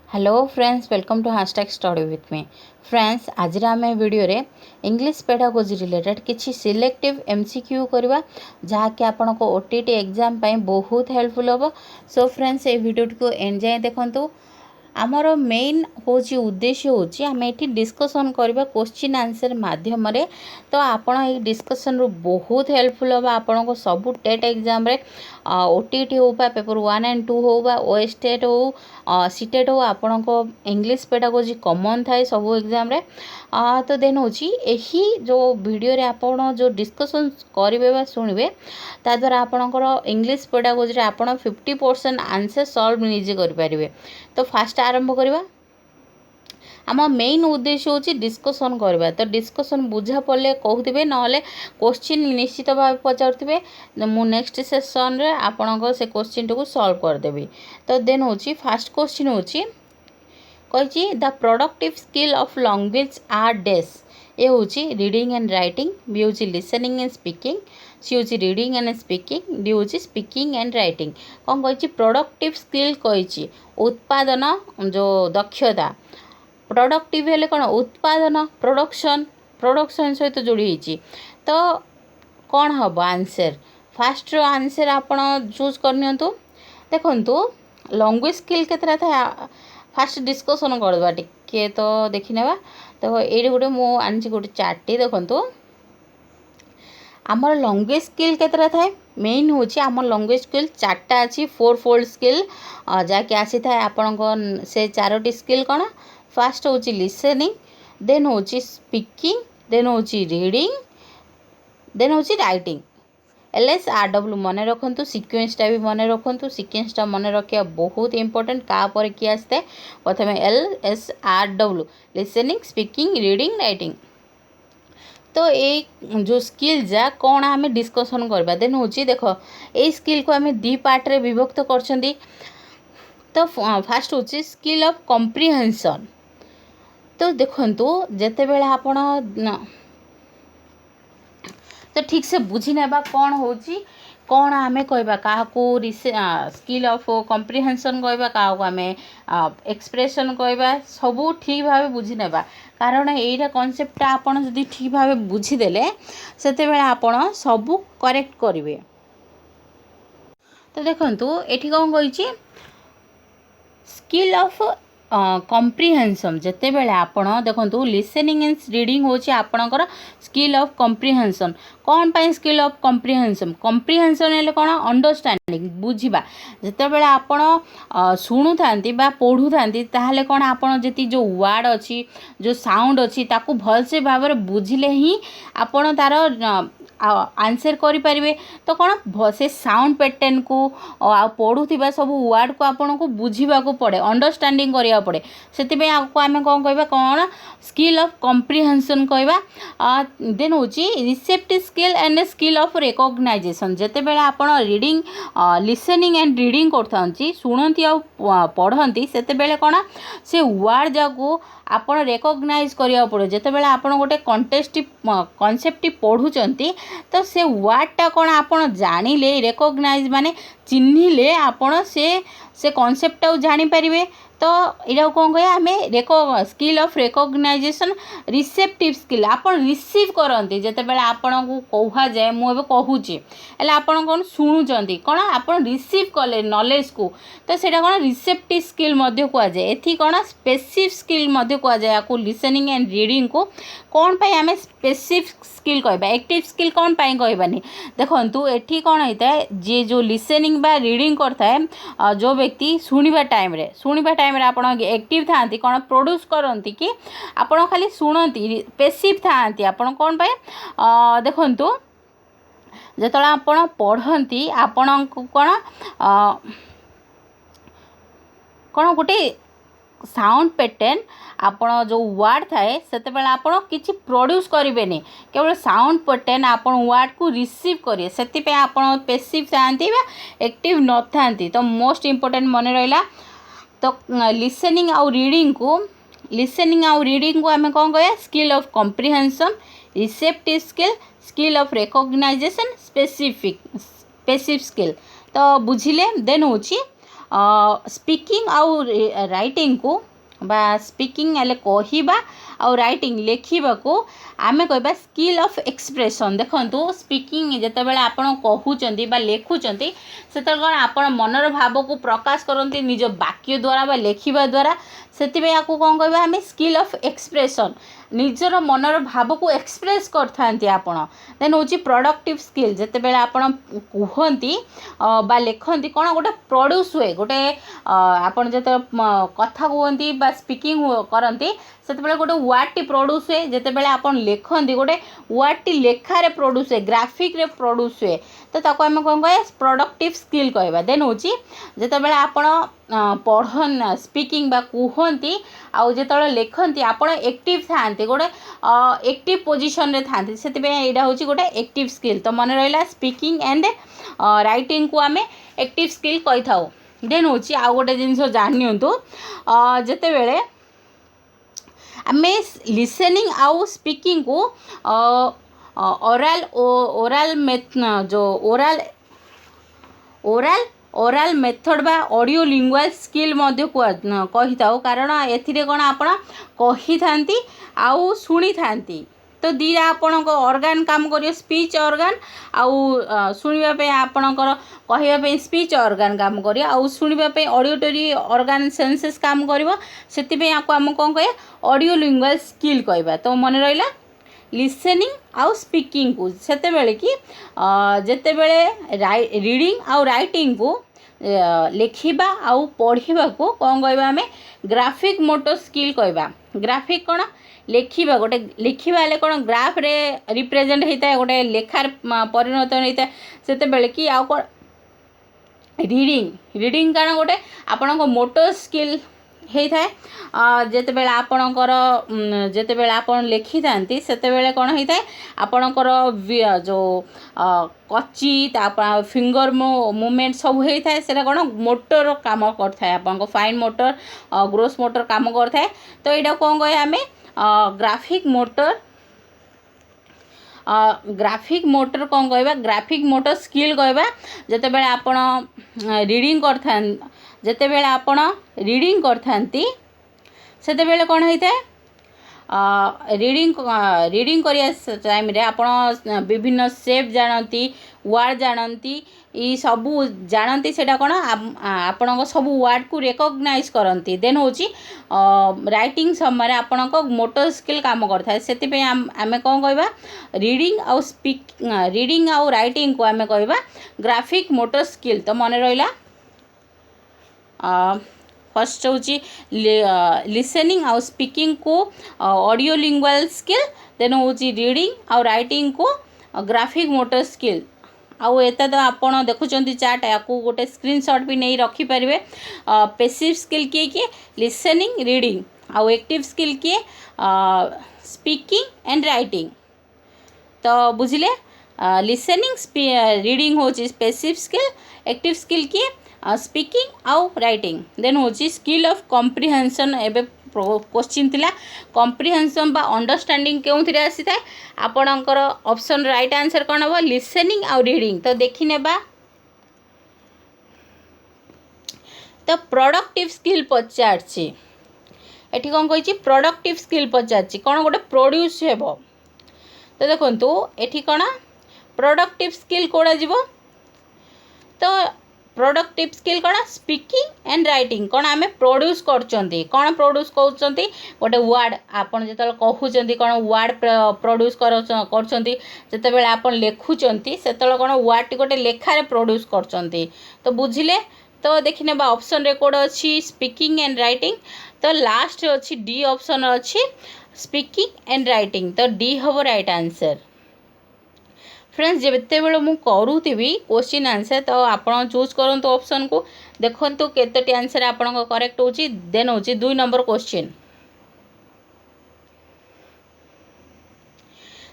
Hello friends, welcome to hashtag study with me. Friends, आज आम video रे English pedagogy related किसी selective MCQ करवा जहाँकि आपण को ओटीटी एग्जाम बहुत हेल्पफुल हम। सो फ्रेंड्स, ये वीडियो को एंड जाए देखंतु। आमर मेन हूँ उद्देश्य हूँ आम ये डिस्कसन करवा क्वेश्चन आंसर माध्यम रे। तो आपण ये डिस्कसन रू बहुत हेल्पफुल हम आपण को सब टेट एग्जाम रे ओटीटी हो पेपर 1 and 2 हो ओएसटेट हो सीटेट हो आपण को इंग्लिश पेडागोजी कॉमन थाए सब एग्जाम रे। तो देन हूँ यही जो वीडियो रे आपण जो डिस्कसन करेंगे शुणवे ता द्वारा आपणकर इंग्लिश पेडागोजी रे आपण 50% आंसर सॉल्व निजे करें। तो फास्ट आरंभ करवा। आम मेन उद्देश्य हूँ डिस्कसन करवा। तो डिस्कसन बुझा पड़े कहते ना क्वेश्चन निश्चित भाव पचारे मु नेक्स्ट सेसन रे आपण से क्वेश्चन को सॉल्व करदेवी। तो देन हूँ फास्ट क्वेश्चन हूँ कही the productive skill of language are these. A हूँ रीडिंग एंड राइटिंग, बी हूँ लिसनिंग एंड स्पीकिंग, सी हूँ रीडिंग एंड स्पीकिंग, डी हूँ स्पीकिंग एंड राइटिंग। कौन कही प्रोडक्टिव स्किल कही उत्पादन जो दक्षता। प्रोडक्टिव हेले कौन उत्पादन प्रोडक्शन सहित जोड़ी। तो कौन हम आंसर फास्ट आंसर आपण चूज करनी। देखु लैंग्वेज स्किल केतरा था फास्ट डिस्कसन करवा टिके। तो देखी नेबा। तो ये गोटे मु आनी गोटे चार्टी देखु आमर लैंग्वेज स्किल केतरा थाए। मेन हूँ आम लैंग्वेज स्किल चार्टा अच्छी 4-fold स्किल जहाँकि आसी था आपण से 4टी स्किल कौन। फास्ट हूँ लिसनिंग, देन हूँ स्पीकिंग, देन हूँ रीडिंग, देन हूँ राइटिंग। LSRW मन रखु। सिक्वेन्सटा भी मन रखु। सिक्वेन्सटा मन रखा बहुत इंपोर्टेंट। क्या किए आसते प्रथम LSRW listening, speaking, reading, writing. तो ये जो स्किल जा कौन आम डिस्कसन करवा। देन हूँ देख ये स्किल को आम 2 पार्ट रे विभक्त कर। तो फास्ट हूँ स्किल ऑफ कॉम्प्रिहेंशन। तो देखंतु जेते बेले आपण तो ठीक से बुझी नेबा कौन होची कौन आमे कहबा का स्किल ऑफ कॉम्प्रिहेंशन कहबा का आमे एक्सप्रेशन कहबा सब ठीक भाव बुझी नेबा। कारण एटा कॉन्सेप्ट आपण जदि ठीक भाव बुझी देले सेते बेले आपण सब करेक्ट करिवे। तो देखंतु एठी कौन कहिची स्किल ऑफ कॉम्प्रिहेंशन जेते बेले आपण देखंतु लिसनिंग एंड रीडिंग होची आपणकर स्किल ऑफ कॉम्प्रिहेंशन। कौन पाई स्किल ऑफ कॉम्प्रिहेंशन कॉम्प्रिहेंशन हेले कौन अंडरस्टैंडिंग बुझिबा। जेते बेले आपण शुणु थांती बा पढ़ु थांती ताहले कौन आपण जेती जो वर्ड अछि जो साउंड अछि ताकू भल से भाबरे बुझिले ही आपण तार आंसर करें। तो कौन से साउंड पैटर्न को पढ़ुवा सब वर्ड को आपन को बुझा पड़े अंडरस्टैंडिंग करिया पड़े। से आपको आम कौन कह कौन स्किल ऑफ कॉम्प्रिहेंशन कहवा। देन हूँ receptive skill and skill of recognisation. जेते बेले आपण रीडिंग लिसनिंग एंड रीडिंग करथांती शुणती आ पढ़ती सेते बेले कौन से वर्ड जाको आपण रिकॉग्नाइज करिया पड़े। जेते बेले आपण गोटे कॉन्सेप्ट पढ़ुचंती तो से वर्डटा कौन आपण जानिले रिकॉग्नाइज माने चिन्हिले आपण से कॉन्सेप्ट जानी पारिबे। तो यहाँ कौन कह आम skill of recognisation receptive skill आपन रिसीव करते जिते बेले आपन को कह जाए मुझे कहूची आपन कौन शुणुंट कौन आपन रिसीव कले नॉलेज को। तो सेटा कौन रिसेप्टिव स्किल कह जाए। एथि कौन स्पेसिफिक स्किल कह जाए। आपको लिसनिंग एंड रीडिंग को कौन पाई आम स्पेसिफिक स्किल कहबा एक्टिव स्किल कौन पाई कहबानी। देखंतु एठी कौन होता है जे जो लिसनिंग बा रीडिंग करता है जो व्यक्ति शुणिबा टाइम रे आपण एक्टिव थांती कौन प्रोड्यूस करती कि आपण खाली शुणती पेसिव थांती आपण कौन पाए। देखंतु जेतला आपण पढ़ती आपण कौन कौन गोटे साउंड पैटर्न आपण जो वर्ड थाए सेते बेले आपण किछि प्रोड्यूस करेंगे केवल साउंड पैटर्न आपण वर्ड को रिसीव करेंगे। सेति पे आपण पेसिव थांती बा एक्टिव न थांती। तो मोस्ट इंपोर्टेंट मन रहिला। तो लिसनिंग आउ रीडिंग को आम कौन कह skill of comprehension receptive skill skill of recognisation specific skill. तो बुझिले। देन हूँ स्पीकिंग आउ राइटिंग को बा स्पीकिंग हेल्ले कहवा आउ राइटिंग लेखा को आम कह स्किल ऑफ एक्सप्रेशन। देखो स्पीकिंग जितेबाला आपड़ कहते लेखुंट से कौन आप मनर भाव को प्रकाश करते निज वाक्य द्वारा लेखिबा द्वारा से कौन कह आम स्किल ऑफ एक्सप्रेशन निजर मनर भाव को एक्सप्रेस करते आपण। देन हूँ प्रोडक्टिव स्किल जितेबाला आपड़ कहती लेखती कौन गोटे प्रोड्यूस हुए गोटे आपड़ जो कथा कहती स्पीकिंग करती से गोटे वर्डटी प्रोड्यूस हुए जितेबाला आपन लेखती गोटे वर्डटी लेखारे प्रोड्यूस हुए ग्राफिक रे प्रोड्यूस हुए तो ताको आम कौन कह प्रोडक्टिव स्किल कहवा। देन हूँ जितेबाला आपन पढ़न स्पीकिंग बा कहती आउ जो लेखती आपड़ एक्टिव था गोटे एक्टिव पोजिशन रे था से यहाँ हूँ गोटे एक्टिव स्किल। तो मन रहा स्पीकिंग एंड राइटिंग को आम एक्टिव स्किल कही था। देन हूँ आउ गोटे जिन जानतु जिते बड़े आम लिसनिंग आउ स्पीकिंग को ओराल जो ओराल मेथड बा ऑडियो लिंगुअल स्किल कही था कारण एथिरे कौन आपड़ कही था आउ शुणी था तो दीटा आपण ऑर्गन काम करियो स्पीच ऑर्गन आउ शुणिबा आपणकर कहवाई स्पीच ऑर्गन काम करियो आउ शुणिबा ऑडियोटरी ऑर्गन सेंसेस काम करिवो सेति आपको आम कौन कहे ऑडियो लिंगुअल स्किल कहवा। तो मन रहा लिसनिंग आउ स्पीकिंग को सेते बेले कि जेते बेले रीडिंग आउ राइटिंग को लेखिबा आउ पढ़िबा को कौन कहवा आम ग्राफिक मोटर स्किल कहवा। ग्राफिक कौन लेखिबा गोटे लिखिबा हेले कौन ग्राफ रे रिप्रेजेंट होता है गोटे लेखार परिणत होता है सेते बेले कि आउ कौन रीडिंग कारण गोटे आपण मोटर स्किल होता है जितेबाला आपणकर जितेबाला आपन लेखि थांती सेतेबेले कौन होता है आपणकर जो कच्ची फिंगर मूवमेंट सब होता है से कौन मोटर काम करता है आपन फाइन मोटर ग्रोस मोटर काम करता है। तो यहाँ कौन कहे आम ग्राफिक कौन कहवा ग्राफिक मोटर स्किल कहवा। जितेबाला आपन रीडिंग करथा जितेबाला आपन रीडिंग करथांती सेतेबेले कौन होता है रीडिंग करिया टाइम रे आपन विभिन्न शेप जानती वर्ड जानती ये सबू जानती सेटा कौन आपण सब वर्ड को रिकॉग्नाइज करती। देन हूँ राइटिंग समय आपण मोटर स्किल काम करता है से आम कौन कहवा रीडिंग आउ राइटिंग को आम कहवा ग्राफिक मोटर स्किल। तो मन रहा फर्स्ट हूँ लिसनिंग आउ स्पीकिंग को ऑडियो लिंगुअल स्किल। देन हूँ रीडिंग आउ राइटिंग को ग्राफिक मोटर स्किल। आउ एता तो आपड़ देखुं चार्ट या गोटे स्क्रीनशॉट भी नहीं रखिपारे। पैसिव स्किल किए लिसनिंग रीडिंग आउ एक्टिव स्किल किए स्पीकिंग एंड राइटिंग। तो बुझिले लिसनिंग रीडिंग हूँ पैसिव स्किल एक्टिव स्किल किए स्पीकिंग आउ राइटिंग। देन हूँ स्किल ऑफ कॉम्प्रिहेंशन एवं क्वेश्चन थिला कॉम्प्रिहेंशन बा अंडरस्टैंडिंग क्यों थी आसी था आपणकर ऑप्शन राइट आंसर कौन हम लिसनिंग आउ रीडिंग। तो देखी नेबा तो प्रोडक्टिव स्किल पचारछि एठी कौन कही प्रोडक्टिव स्किल पचारछि कौन गोटे प्रोड्यूस हेबो। तो देखंतु एठी कौन प्रोडक्टिव स्किल कोड़ा जीवो तो प्रोडक्टिव स्किल कौन स्पीकिंग एंड राइटिंग कौन आम प्रोड्यूस करचंती कौन प्रोड्यूस करचंती गोटे वर्ड आपन जेतल कहउचंती कौन वर्ड प्रोड्यूस करचंती जेतेबेले आपन लेखुचंती सेतल कौन वर्ड टी गोटे लेखारे प्रोड्यूस करचंती। तो बुझिले तो देखिने बा ऑप्शन रे कोड अछि स्पीकिंग एंड राइटिंग। तो लास्ट अछि डी ऑप्शन अछि स्पीकिंग एंड राइटिंग। तो डी हबो राइट आंसर। फ्रेंड्स जिते बेले मुझे करूथी क्वेश्चन आंसर तो आपड़ चूज करूँ ऑप्शन को देखु केतोटी आंसर आपन करेक्ट हो। देन हूँ 2 number question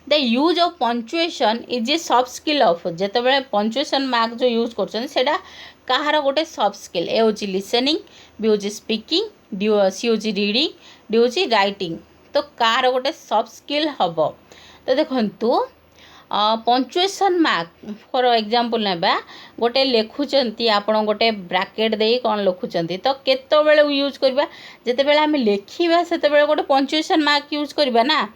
the use of punctuation is a soft skill of जिते बड़े पंचुएशन मार्क जो यूज कर कहार गोटे सॉफ्ट स्किल ए हूँ लिसनिंग बी हूँ स्पीकिंग डी सी हूँ रीडिंग डी हूँ राइटिंग। तो कार गोटे सॉफ्ट स्किल हम। तो देखु पंक्चुएसन मार्क फॉर एग्जांपल नेबा गोटे लिखुचंती आपण गोटे ब्रैकेट देई कोन लिखुचंती तो केतो बेले यूज करबा जते बेले हम लिखिबा सेते बेले गोटे पंक्चुएसन मार्क यूज करबा ना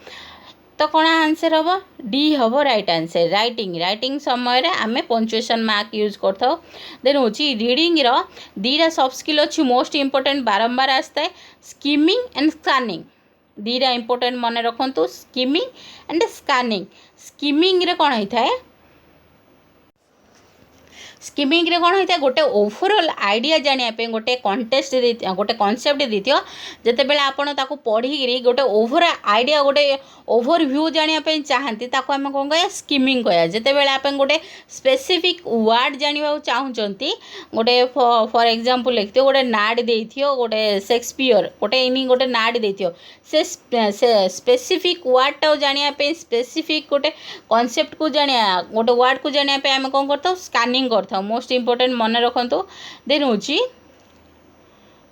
तो कौन आंसर हम डी हम राइट आंसर राइटिंग समय रे आमे पंक्चुएसन मार्क यूज करथो देन होची रीडिंग रो दीरा सब स्किल अछि मोस्ट इंपोर्टेंट बारंबार आस्ता है स्किमिंग एंड स्कैनिंग दीरा इंपोर्टेंट मन रखंतु स्किमिंग एंड स्कैनिंग रे कौन होता है स्किमिंग रे कौन होता है गोटे ओवरऑल आइडिया जानिया गोटे कंटेस्ट गोटे कॉन्सेप्ट देथियो जते बेले आपण ताको पढ़ी गोटे ओवरऑल आइडिया गोटे ओवरव्यू जानिया चाहती ताको हम कौन कह स्किमिंग कह जते बेले आपण गोटे स्पेसिफिक वर्ड जानिबा चाहूचंती गोटे फॉर एग्जांपल लिखथियो गोटे नाड देथियो गोटे शेक्सपियर गोटे इनी गोटे नाड देथियो से स्पेसिफिक वर्ड टा जानिया स्पेसिफिक गोटे कॉन्सेप्ट को जानिया गोटे वर्ड को जानिया हम कौन करथो स्कैनिंग करथो मोस्ट इंपोर्टेंट मन रखु देन हूँ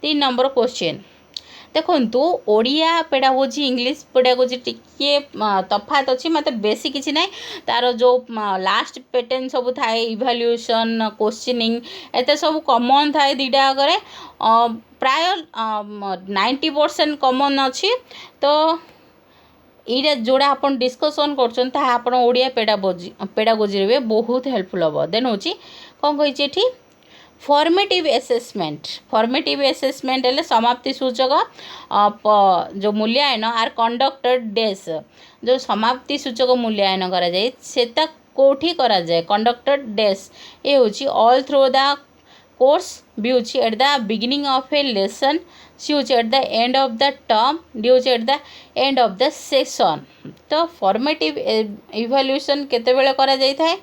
3 नंबर क्वेश्चन देखु ओडिया पेडागोजी इंग्लिश पेडागोजी टिके तफात अच्छी मत बेसी किसी ना तार जो लास्ट पैटर्न सब थाए इवैल्यूएशन क्वेश्चनिंग एते सब कॉमन थाए दीटा आगे प्राय 90% कॉमन अच्छी तो ये जोड़ा आप डिस्कसन कर ओडिया पेडागोजी रे बहुत हेल्पफुल हम देन हूँ कौन कही फॉर्मेटिव एसेसमेंट है समाप्ति सूचक जो मूल्यांकन आर कंडक्टेड डेज जो समाप्ति सूचक मूल्यांकन करा जाए सेता कोठी करा जाए कंडक्टेड डेज ये हूँ all through the course B हूँ at the beginning of a lesson C हूँ at the end of the term D हूँ at the end of the session तो फॉर्मेटिव इवैल्यूएशन केतेबेले करा जाय थाए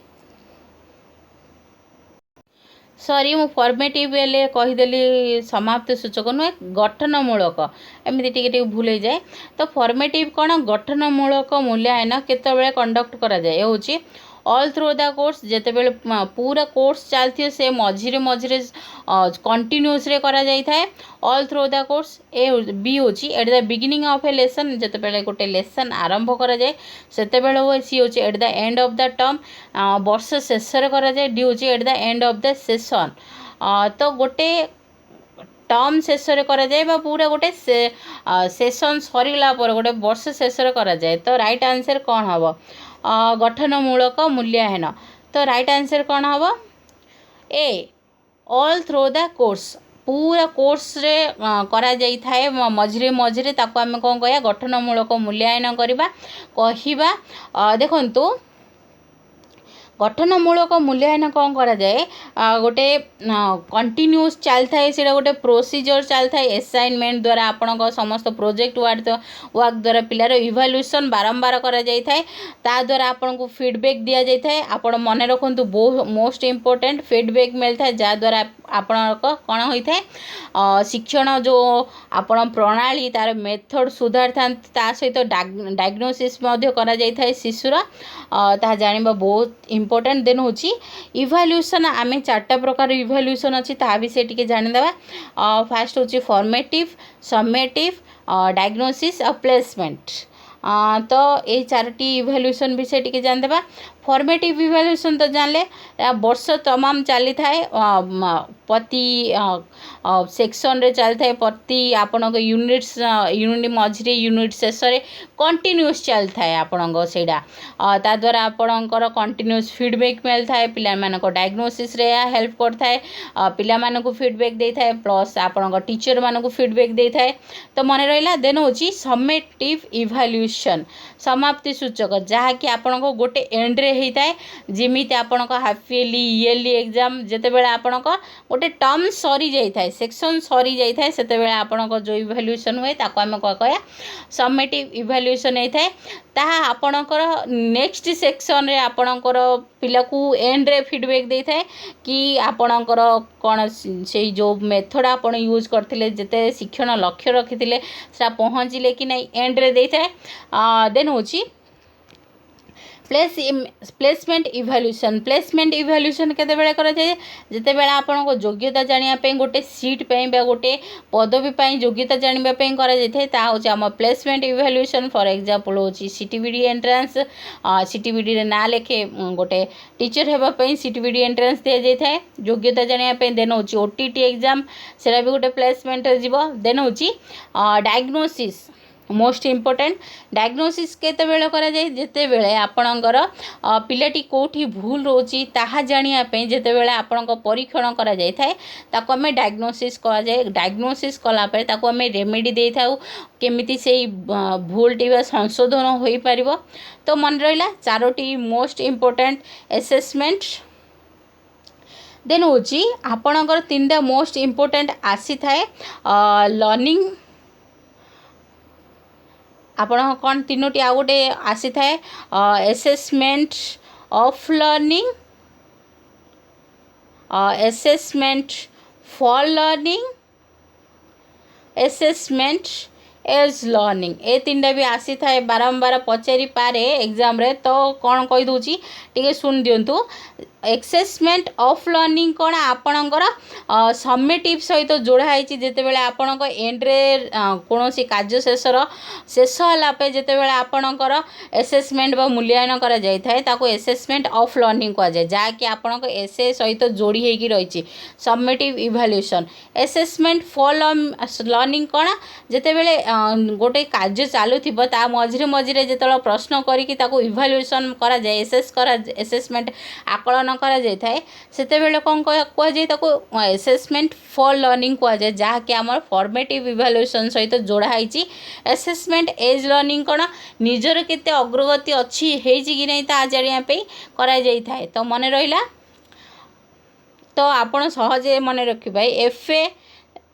सॉरी मु फॉर्मेटिव बेले कहीदेली समाप्ति सूचक नुहे गठनमूलक एमती टे भूल हो जाए तो फॉर्मेटिव कौन गठनमूलक मूल्यांकन केतेबेले कंडक्ट करा जाए हूँ ऑल थ्रू द कोर्स जितेबले पूरा कोर्स चलती से मझिरे मझिरे कंटिन्यूस रे करा जाई थाए all through the course A B होची at the beginning of a lesson जितेबले गोटे लेसन आरंभ करा जाए सेतेबेले हो सी होची at the end of the term वर्ष शेष रे करा जाए डी होची at the end of the session तो गोटे टर्म शेष रे करा जाए बा पूरा गोटे सेशन सरीला पर गोटे वर्ष शेष रे करा जाए तो राइट आंसर कौन हम गठनमूलक मूल्यांकन तो राइट आंसर कौन हम ए ऑल थ्रू द कोर्स पूरा कोर्स रे करा जाई थाए मझिरे मझिरे ताको आम कौन कह गठनमूलक मूल्यांकन करबा कहिबा देखंतु गठनमूलक मूल्यांकन कौन करा जाए गोटे कंटिन्यूस चलता है से गोटे प्रोसीजर चलता है असाइनमेंट द्वारा आपण समस्त प्रोजेक्ट वर्क द्वारा पिलार इवैल्यूएशन बारंबार करा जाए ता द्वारा आपण को फीडबैक दिया जाए थाए आपण मन रखु मोस्ट इंपोर्टेंट फीडबैक मिलता है जहाँ द्वारा आपण कौन होता है शिक्षण जो आपण प्रणाली तार मेथड सुधार था सहित डायग्नोसिस करा जाए थाए शिशुर ता जानिबा बहुत इम्पोर्टेंट देन हूँ इवैल्यूएशन आम 4टा प्रकार इवैल्यूएशन अच्छी ता विषय टी जानीदेवा फास्ट हूँ फॉर्मेटिव समेटिव डायग्नोसिस और प्लेसमेंट तो ये 4टी इवैल्यूएशन विषय टी जानीदेवा फॉर्मेटिव इवैल्यूएशन तो जानले वर्ष तमाम चली थाए प्रति सेक्शन रे चली थाए प्रति आपण यूनिट्स यूनिट मझिरे यूनिट शेष रे कंटिन्यूस चली थाए आपण सेडा ता द्वारा आपणकर कंटिन्यूस फीडबैक मिल थाए पिला मानको डायग्नोसिस रे हेल्प कर थाए पिला मानको फीडबैक दे थाए प्लस आपण टीचर मानको फीडबैक दे थाए तो मन रहिला देन होची समेटिव इवैल्यूएशन समाप्ति सूचक जहाँ कि आपण गोटे एंड रे होता है जमीती आपण हाफ इयरली एग्जाम जितेबाला आपण गोटे टर्म सरी जाए सेक्शन सरी जाए से आपण जो इवैल्यूएशन हुए ताको आम कह समेटिव इवैल्यूएशन होता है ताहा आपणकर नेक्स्ट सेक्शन रे आपणकर पिला को एंड रे फीडबैक दे थाए कि आपणकर कौन से जो मेथड आपण यूज करथिले जते शिक्षण लक्ष्य रखिथिले से पहुँचले कि नहीं एंड रे दे थाए देन होची प्लेसमेंट इभाल्यूशन केतेबेले कराए जितेबेले आपण योग्यता जानापी गोटे सीट गोटे पदवी योग्यता जानापी करा हूँ आम प्लेसमेंट इभाल्यूशन फॉर एग्जांपल हूँ सीटीबीडी एंट्रांस सीटीबीडी रे ना लेखे गोटे टीचर होगापी सीटीबीडी एंट्रांस दि जाए योग्यता जानापी देन हूँ ओटीटी एग्जाम सेटा भी गोटे प्लेसमेंट देन हूँ डायग्नोसिस मोस्ट इम्पोर्टेंट डायग्नोसिस केतेबेले करा जाए जेतेबेले आपणकर पिलाटी कोठी भूल रोची ताहा जानियापी जेतेबेले आपणक परीक्षण करा जाय थाए ताको आमे डायग्नोसिस करा जाए डायग्नोसिस कला परे ताको आमे रेमेडी दे थाउ केमिति सेही भूलटी बा संशोधन होई परिबो। तो मन रहिला चारोटी मोस्ट इम्पोर्टेंट असेसमेंट देन होची आपणकर तीनटा मोस्ट इम्पोर्टेंट आसी थाए लर्निंग आपण कौन तीनोटी आ गोटे आसी थाए assessment of learning assessment for learning assessment as learning ए तीनटा भी आसी थाए बारंबार पचारि पारे एग्जाम रे तो कौन कही दूची टिके सुन दियंतु असेसमेंट ऑफ लर्निंग कौन आपणकर समेटिव सहित जोड़ाई जितेबेले आपणक एंड्रे कौन कार्य शेष है जितेबेले आपणकर असेसमेंट बा मूल्यांकन करा जाय थाए ताको असेसमेंट ऑफ लर्निंग कहा जाए जहाँकि आपणक एसे सहित जोड़ी होगी रही समेटिव इभाल्यूएशन असेसमेंट फॉर लर्निंग कौन जितेबेले गोटे कार्य चलुथिबो ता मझिरे मझिरे जेतला प्रश्न करिकि ताको इभाल्यूएशन करा जाए असेसमेंट आकलन करा जाय थाए सेतेबेले कोन कह जाय ताको असेसमेंट फॉर लर्निंग कह जाए जहाँकि आमर फॉर्मेटिव इभाल्यूएशन सहित जोड़ा होईची असेसमेंट एज लर्निंग कौन निजर केते अग्रगति अच्छी हेची कि नहीं ता जानिया पे करा जाय थाए। तो मन रहिला तो आपण सहजे मन रखिबा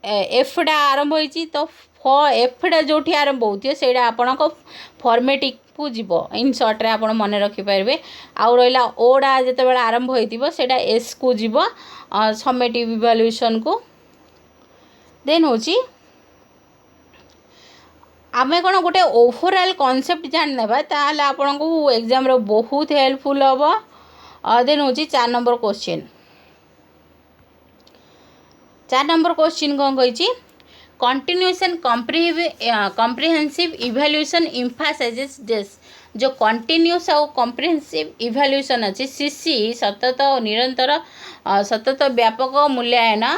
एफडा आरंभ होईची तो एफडा जोठी आरंभ होती सेटा आपणक फॉर्मेटिक को जीव इन सर्ट रे आपण मन रखिपारे आउ रहा ओडा जितेबाला आरंभ होइतिबो सेटा एस को जीव समेटिव इभाल्यूएशन को देन होची आमे कौन गोटे ओवरऑल कॉन्सेप्ट जान नेबा ताले आपण को एग्जाम रो बहुत हेल्पफुल हबो। देन होची 4 नंबर क्वेश्चन 4 नंबर क्वेश्चन कौन कही कंटिन्यूस एंड कॉम्प्रिहेंसिव इभाल्यूएशन एम्फासाइजेस दिस जो कंटिन्यूस और कॉम्प्रिहेंसिव इभाल्यूएशन अच्छी सीसी सतत और निरंतर सतत व्यापक मूल्यांकन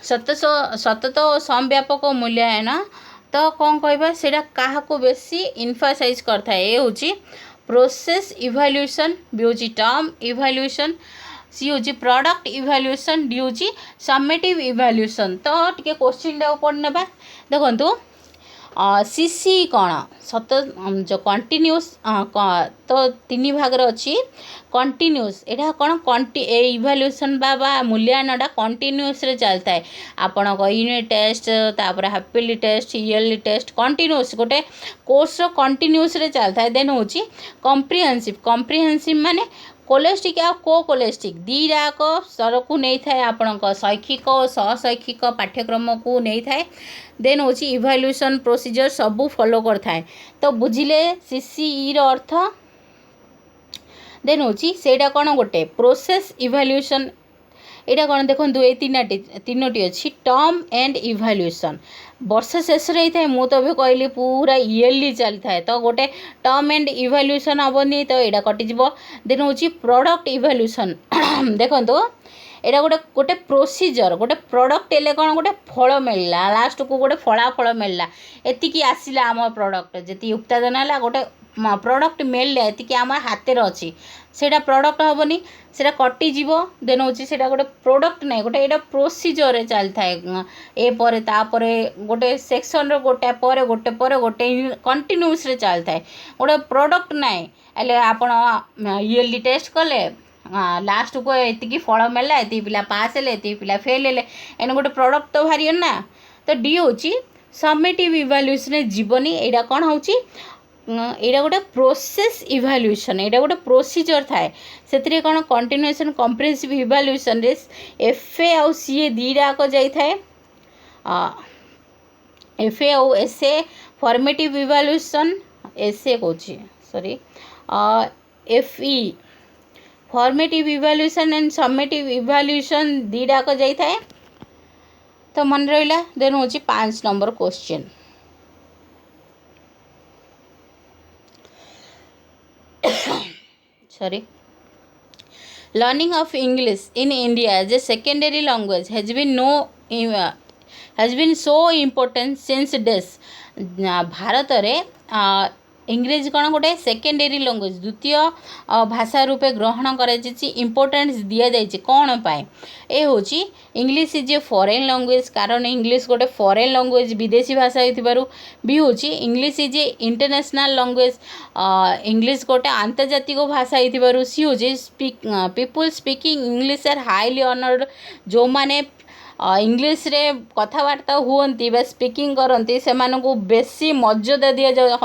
सतत और समव्यापक मूल्यांकन तो कौन कहबा सेटा काहा को बेसी एम्फासाइज करता है ये होची प्रोसेस इभाल्यूएशन भी होची टर्म इभाल्यूएशन सी हूँ प्रोडक्ट इभाल्यूएशन डी हूँ समेटिव इभाल्यूएशन। तो टिके क्वेश्चन टा पढ़ने देखु सीसी कौन सत जो कंटिन्यूस तो 3 भाग अच्छी कंटिन्यूस एटा कौन इभाल्यूएशन बा मूल्यांकनटा कंटिन्यूस रे चलता है आपण यूनिट टेस्ट तापर half yearly test yearly test continuous गोटे कोर्स कंटिन्यूस रे चलता है। देन हूँ कॉम्प्रिहेंसिव माने कोलेस्टिक आ को कोलेस्टिक दीटाक स्तर को नहीं थाए आपण शैक्षिक और सहशैक्षिक पाठ्यक्रम को नहीं थाए। देन हूँ इभाल्यूएशन प्रोसीजर सबू फॉलो कर थाए तो बुझिले सीसीई रो अर्थ। देन हूँ सेटा कौन गोटे प्रोसेस इभाल्यूएशन एटा कौन देखो ये तीनोटी अच्छी टर्म एंड इभाल्यूएशन वर्ष शेष रही था मु तो भी कहली पूरा इयरली चली था तो गोटे टर्म एंड इभाल्यूएशन हेनी तो यहाँ कटिज। देन हूँ प्रोडक्ट इभाल्यूएशन देखो एटा गोटे गोटे प्रोसीजर गोटे प्रोडक्ट एले कौन गोटे फल मिलला लास्ट को गोटे फलाफल मिलला एतिकी आसिला आम प्रोडक्ट जी उत्पादन है गोटे प्रोडक्ट मिलला एतिकी आम हाथ अच्छी सेटा प्रोडक्ट हेनी सेटा कटिज। देन हूँ सेटा गोटे प्रोडक्ट नहीं गोटे यहाँ प्रोसीजर रे चलता है ए पर तापर गोटे सेक्शन गोटे पर गोटे कंटिन्यूस रे चलता है गोटे प्रोडक्ट नहीं एले आपण इयरली टेस्ट कले लास्ट को एतिकी फल मिलला एति पिला पास हेले एति पिला फेल हेले एने गोटे प्रोडक्ट तो बाहरी ना। तो डी हूँ समेटिव इभाल्यूएशन जीवनी यहाँ कौन हूँ यहाँ गोटे प्रोसेस इभाल्यूएशन यहाँ गोटे प्रोसीजर थाए से कौन कंटिन्यूएशन कॉम्प्रिहेंसिव इभाल्यूएशन रे एफए आउ सीए दीटाक जाए एफए आउ एसए फॉर्मेटिव इभाल्यूएशन एसए कौची sorry FE formative evaluation and summative evaluation दीटाक जाए तो मन रहा देन हूँ 5 number question sorry learning of English in India as a secondary language has been so important since days Bharat में इंग्रेजी कौन गोटे सेकेंडरी लैंग्वेज द्वितीय भाषा रूपे ग्रहण कर इम्पोर्टेंस दि जाए कौन पाए ए हूँ English is a foreign language कारण इंग्लिश गोटे फॉरेन लैंग्वेज विदेशी भाषा होइथिबारु भी हूँ English is a international language English गोटे आंतर्जातिक भाषा होइथिबारु सी हूँ people speaking English are highly honoured जो माने इंग्लिश रे कथबार्ता हुअन्ति बा स्पीकिंग करती से बेसी मर्यादा दि जाए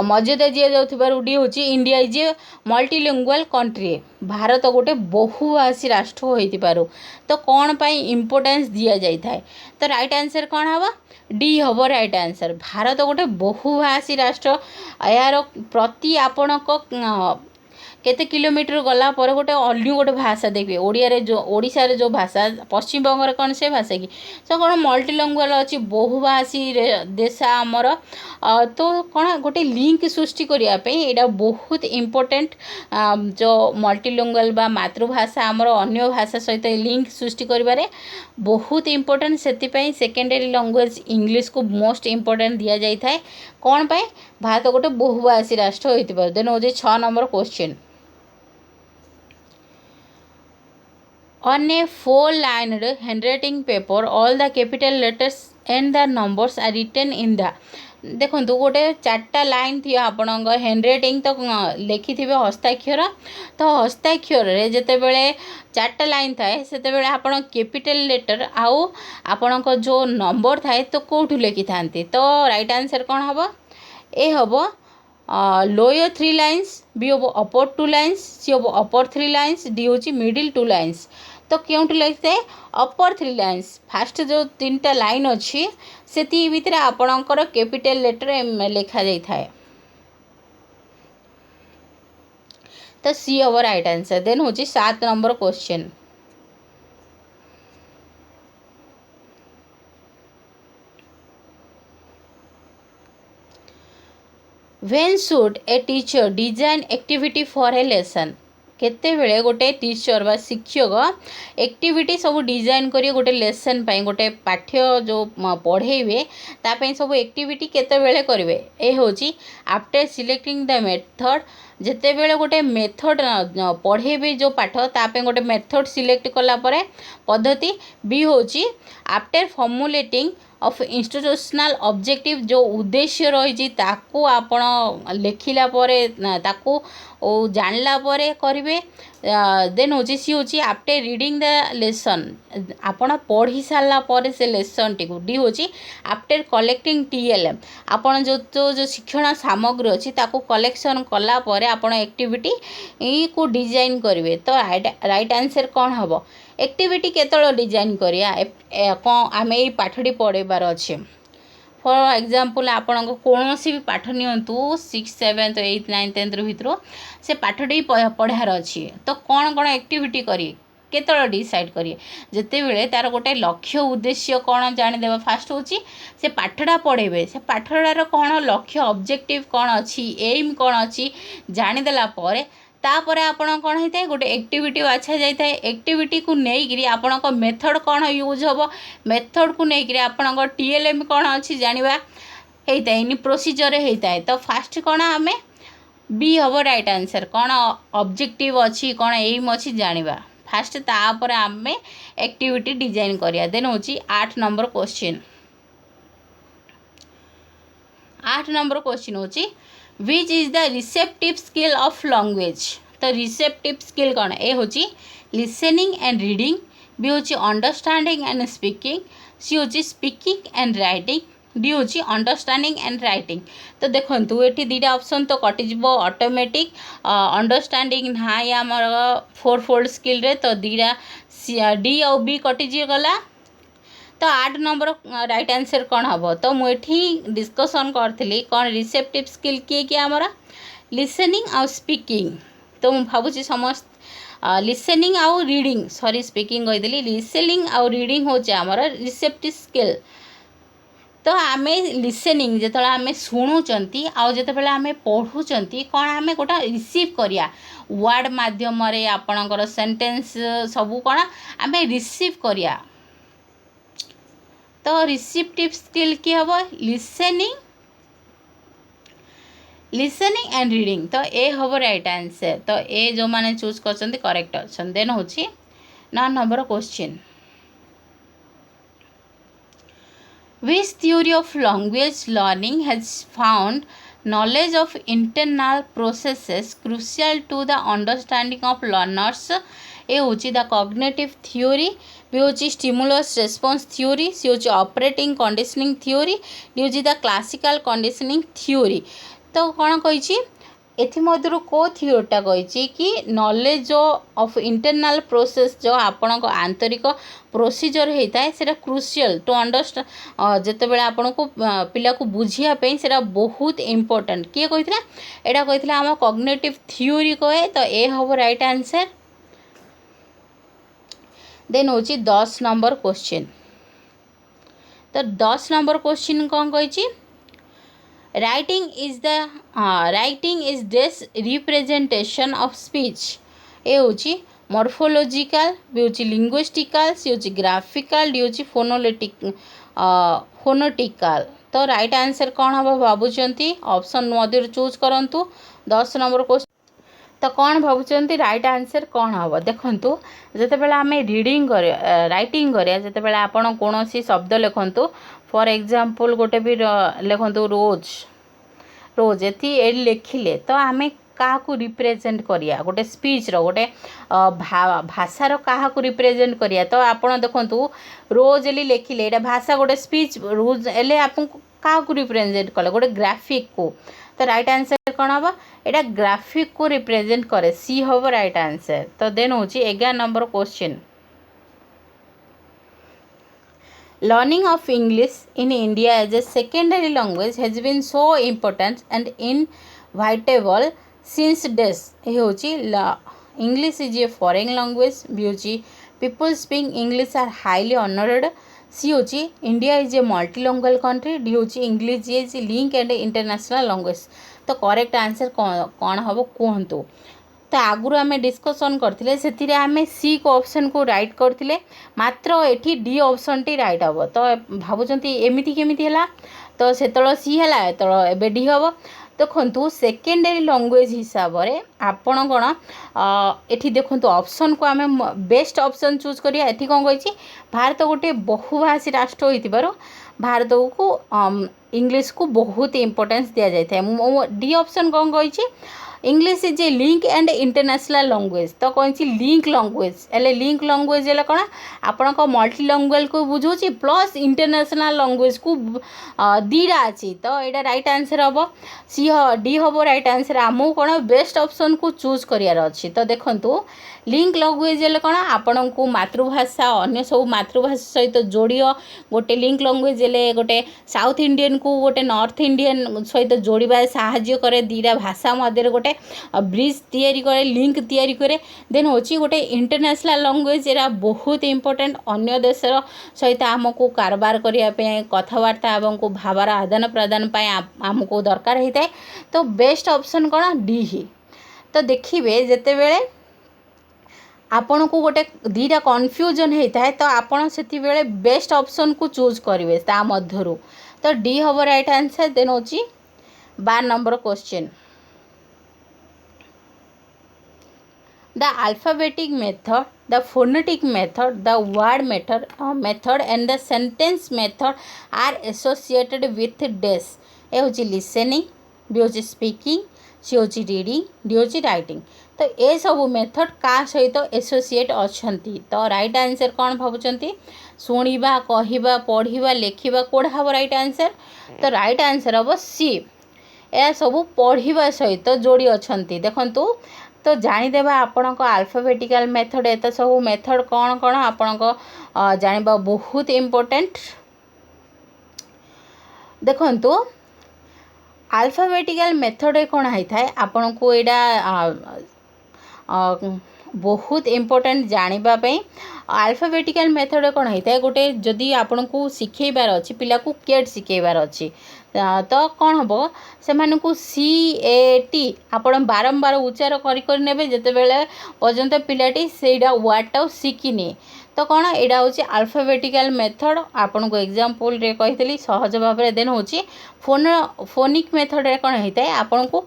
मर्यादा दि जाऊँगी हूँ India is a multilingual country Bharat गोटे बहुभाषी राष्ट्र होइथिबारु तो कौन पाई इम्पोर्टेंस दि जाए तो राइट आंसर कौन हम डी हम राइट आंसर भारत गोटे बहुभाषी राष्ट्र यार प्रति आपण केते किलोमीटर गला पर गोटे अन्य गोटे भाषा देखिए ओडिया रे जो ओडिशा रे जो भाषा पश्चिम बंग कौन से भाषा की तो कौन मल्टीलिंगुअल अच्छी बहुभाषी देश आमर तो कौन गोटे लिंक सृष्टि करने यहाँ बहुत इम्पोर्टेंट जो मल्टीलिंगुअल बा मातृभाषा आमर अन्य भाषा सहित लिंक सृष्टि करिबारे बहुत इम्पोर्टेंट से सेकेंडरी लैंग्वेज इंग्लिश को मोस्ट इम्पोर्टेंट दि जाए कौन पाए भारत गोटे बहुभाषी राष्ट्र होइतिबा देन हो 6 number question On a 4-lined handwriting paper, all the capital letters and the numbers are written in the देखो गोटे 4टा लाइन थी आपण हैंडराइटिंग तो लिखि थे हस्ताक्षर तो हस्ताक्षर जिते बड़े 4टा लाइन थाए से आप कैपिटल लेटर आउ आपण जो नंबर थाए तो कौटू लिखि था तो राइट आंसर कौन हम ए हम लोअर 3 लाइन्स बी हम अपर 2 लाइन्स सी हम अपर 3 लाइन्स डी हूँ मिडिल 2 लाइन्स तो क्यों लिखते हैं अपर 3 लाइन्स फास्ट जो 3टा लाइन अच्छी से भितर आपणकर कैपिटल लेटर लिखा जाए तो सी हम राइट आंसर देन हूँ 7 number question When should a teacher design activity for a lesson? केते बेले गोटे टीचर बा शिक्षक एक्टिविटी सब डिजाइन करी गोटे लेसन पाई गोटे पाठ्य जो पढ़ेबे तापई सब एक्टिविटी केते बेले करिवे ए होची आफ्टर सिलेक्टिंग द मेथड जेते बेले गोटे मेथड पढ़ेबे जो पाठ तापई गोटे मेथड सिलेक्ट कला परे पद्धति बी होची after formulating of institutional objective जो उद्देश्य रही ताकू आपण लिखिला परे ताकू जानला परे करिवे देन होची सी होची आफ्टर रीडिंग द लेसन आपण पढ़ी सारा पर से लेसन टी डी होची आफ्टर कलेक्टिंग टीएलएम आपण जो शिक्षण सामग्री अच्छी ताकू कलेक्शन कला परे आपण एक्टिविटी को डिजाइन करिवे तो राइट आंसर कौन हम एक्टिविटी केतल डिजाइन करिया कौन आम ये पाठटी पढ़ेबार अच्छे फॉर एग्जांपल आपण कौन भी पाठ नियंतु 6, 7, 8, 9, 10 भितर से पाठटी पढ़ार अच्छी तो कौन कौन एक्टिविटी करी केतल डिसाइड करिए जिते बेले तार गोटे लक्ष्य उद्देश्य कौन जानीदेव फास्ट होची से पाठटा पढ़ेबे से पाठटार कौन लक्ष्य ऑब्जेक्टिव कौन अच्छी एम कौन अच्छी जानीदेला परे तापर आपण कौन होता है गोटे एक्टिविटी बाछा जाए एक्टिविटी को लेकिन आपण मेथड कौन यूज हम मेथड को लेकिन आपण टीएलएम कौन अच्छी जाना होता है प्रोसीजर होता है तो फास्ट कौन आम बी हम राइट आंसर कौन ऑब्जेक्टिव अच्छी कौन एम अच्छी जाना फास्ट तापर आम एक्टिविटी डिजाइन करिया देन हूँ 8 नंबर क्वेश्चन 8 नंबर क्वेश्चन हूँ which is the receptive skill of language तो रिसेप्टिव स्किल कौन ए हूँ लिसनिंग एंड रीडिंग बी हूँ अंडरस्टैंडिंग एंड स्पीकिंग सी हूँ स्पीकिंग एंड राइटिंग डी हूँ अंडरस्टैंडिंग एंड राइटिंग तो देखो ये 2टा ऑप्शन तो कटिज ऑटोमेटिक अंडरस्टैंडिंग ना आम 4-फोल्ड स्किल रे तो 2टा डी और बी कटिज गला तो 8 नंबर राइट आंसर कौन हम तो मुझे डिस्कसन करी कौन रिसेप्टिव स्किल किए कि आमर लिसनिंग आउ स्पीकिंग तो मुझे भावुँ समस्त लिसनिंग आउ रीडिंग सॉरी स्पीकिंग कहीदेली लिसनिंग आउ रीडिंग हूँ आमर रिसेप्टिव स्किल तो आम लिसनिंग जो आम शुणुंट आउ जो आम पढ़ुंट कौन आम गोटा रिसीव करिया वर्ड मध्यम आपणकर सेंटेंस सबू कौन आम रिसीव करिया तो रिसीप्टिव स्किल की हम लिसनिंग एंड रीडिंग तो ए हम राइट आंसर तो ए जो मैंने चूज कर करेक्ट अच्छा देन हूँ 9 number question Which theory of language learning has found knowledge of internal processes crucial to the understanding of learners? ए हूँ द कॉग्निटिव थ्योरी भी हूँ स्टिमुलस रेस्पॉन्स थ्योरी सी हूँ ऑपरेटिंग कंडीशनिंग थ्योरी डी हूँ the classical conditioning theory तो कौन कही एमध्य को थ्योरीटा कही कि नॉलेज ऑफ इंटरनल प्रोसेस जो आपण को आंतरिक प्रोसीजर होता है सेटा क्रुशियल टू अंडरस्टैंड जिते आपण को पिला को बुझापी से बहुत इम्पोर्टेंट किए कही एटा कही आम कॉग्निटिव थ्योरी कहे तो ए हम राइट आंसर देन हूँ 10 नंबर क्वेश्चन तो 10 नंबर क्वेश्चन कौन कही writing is this representation of speech ए हूँ मॉर्फोलॉजिकल भी हूँ लिंग्विस्टिकल सी हूँ ग्राफिकल डी हूँ फोनोटिकल तो राइट आंसर कौन हम भावुंट ऑप्शन मध्य चूज करूँ 10 नंबर क्वेश्चन तो कौन भावुंट राइट आंसर कौन हम देखूँ जिते आम रीडिंग राइटिंग करिया जिते आपड़ कौन शब्द लिखु फॉर एग्जांपल गोटे भी लिखु रोज रोज ये लिखिले तो आम क्या रिप्रेजेंट करिया गोटे स्पीच रो गोटे भाषार क्या रिप्रेजेंट करिया तो आपड़ देखु रोज एली लिखिले ये भाषा गोटे स्पीच रोज एले आप क्या रिप्रेजेंट कले गोटे ग्राफिक को तो राइट आंसर कौन हम यहाँ ग्राफिक को रिप्रेजेंट करे सी हम राइट आंसर तो देन हूँ 11 number question Learning of English in India as a secondary language has been so important and inevitable since days. ये होची English is a foreign language. भी होची people speaking English are highly honored. सी होची India is a multilingual country. D होची English is link and international language. तो correct answer कौन हम कहतु तो आगुरी आम डिस्कसन करते से आम सी को ऑप्शन को राइट करते मात्र एठी डी ऑप्शन टी राइट हम तो भावुं एमती केमी है तो से सी है तो ए डी हम देखु सेकेंडरी लैंग्वेज हिसाब से आपण कौन ये देखु ऑप्शन को आम बेस्ट ऑप्शन चूज करिया एठी कौन कही भारत गोटे बहुभाषी राष्ट्र हो भारत को इंग्लिश को बहुत इम्पोर्टेंस दि जाए डी ऑप्शन कौन कही English is A link and international language तो कौन लिंक लैंग्वेज एले लिंक लैंग्वेज है कौन आपण मल्टीलैंग्वेज को बुझाऊँ प्लस इंटरनेशनल लैंग्वेज को दीटा अच्छी तो यहाँ राइट आंसर हम सी डी हम राइट आंसर आमको कौन बेस्ट ऑप्शन को चूज करार अच्छी तो देखु लिंक लैंग्वेज है कौन आपण को मातृभाषा अन्य सब मातृभाषा सहित जोड़ गोटे लिंक लैंग्वेज है गोटे साउथ इंडियन को गोटे नॉर्थ इंडियन सहित जोड़ा साहाय्य करे दीटा भाषा मध्य गोटे ब्रिज तैयारी करे लिंक तैयारी करे देन हूँ गोटे इंटरनेशनल लैंग्वेज एरा बहुत इम्पोर्टेंट अन्य देशर सहित आमको कारबार करने कथबार्ता आमको भावार आदान प्रदान आमको दरकार होता है तो बेस्ट ऑप्शन कौन डी ही तो देखिए जिते बेले आपण को गोटे दीटा कन्फ्यूजन होता है तो आपण से बेस्ट ऑप्शन को चूज करेंगे ता मध्यरु तो डी हम राइट आंसर देन हूँ 12 number question the alphabetic method, the phonetic method, the word method and the sentence method are associated with dash. ए हूँ listening, बी हूँ speaking, सी हूँ reading, डी हूँ writing. तो ये सब मेथड का सहित एसोसिएट अच्छी तो राइट आंसर कौन भावुंट शुणा कहवा पढ़ा लिखा कौड़ा हम राइट आंसर तो राइट आंसर हम सी यह सब पढ़ा सहित जोड़ी अच्छा देखु तो जानीदेवा आपण आल्फाबेटिकल मेथड एत सब मेथड कौन कौन आपण जाना बहुत इम्पोर्टेंट देखु अल्फाबेटिकल मेथड कौन होता है आपन को यहाँ बहुत इम्पोर्टेंट जानापी अल्फाबेटिकल मेथड कौन होता है गोटे जदि आपन को शिखेबार अच्छी पिला को केट शिखेबार अच्छी तो कौन हम से CAT आपण बारंबार उच्चार करें जिते बड़े पर्यंत पिलाटी से वर्डटा शिखिनी तो कौन यहाँ हूँ अल्फाबेटिकल मेथड आपन को एग्जांपल रे कही सहज भाव में देन हूँ फोनिक मेथड रे कौन होता है आपन को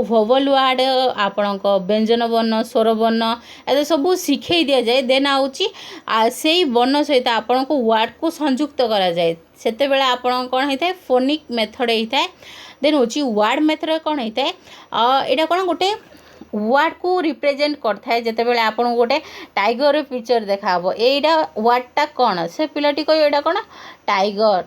वोवल वर्ड आपण व्यंजन वर्ण स्वर वर्ण ए सब शिखे दि जाए देन आऊँ से वर्ण सहित आपन को वर्ड को संयुक्त करा जाए सेते बेले आपन कौन होता है फोनिक मेथड होता है देन हूँ वर्ड मेथड कौन होता है यहाँ कौन गोटे वर्ड को रिप्रेजेंट करता है जिते बेले आपन गोटे टाइगर पिक्चर देखा यहाँ वर्डटा कौन से पिलाटी कह यहाँ कौन टाइगर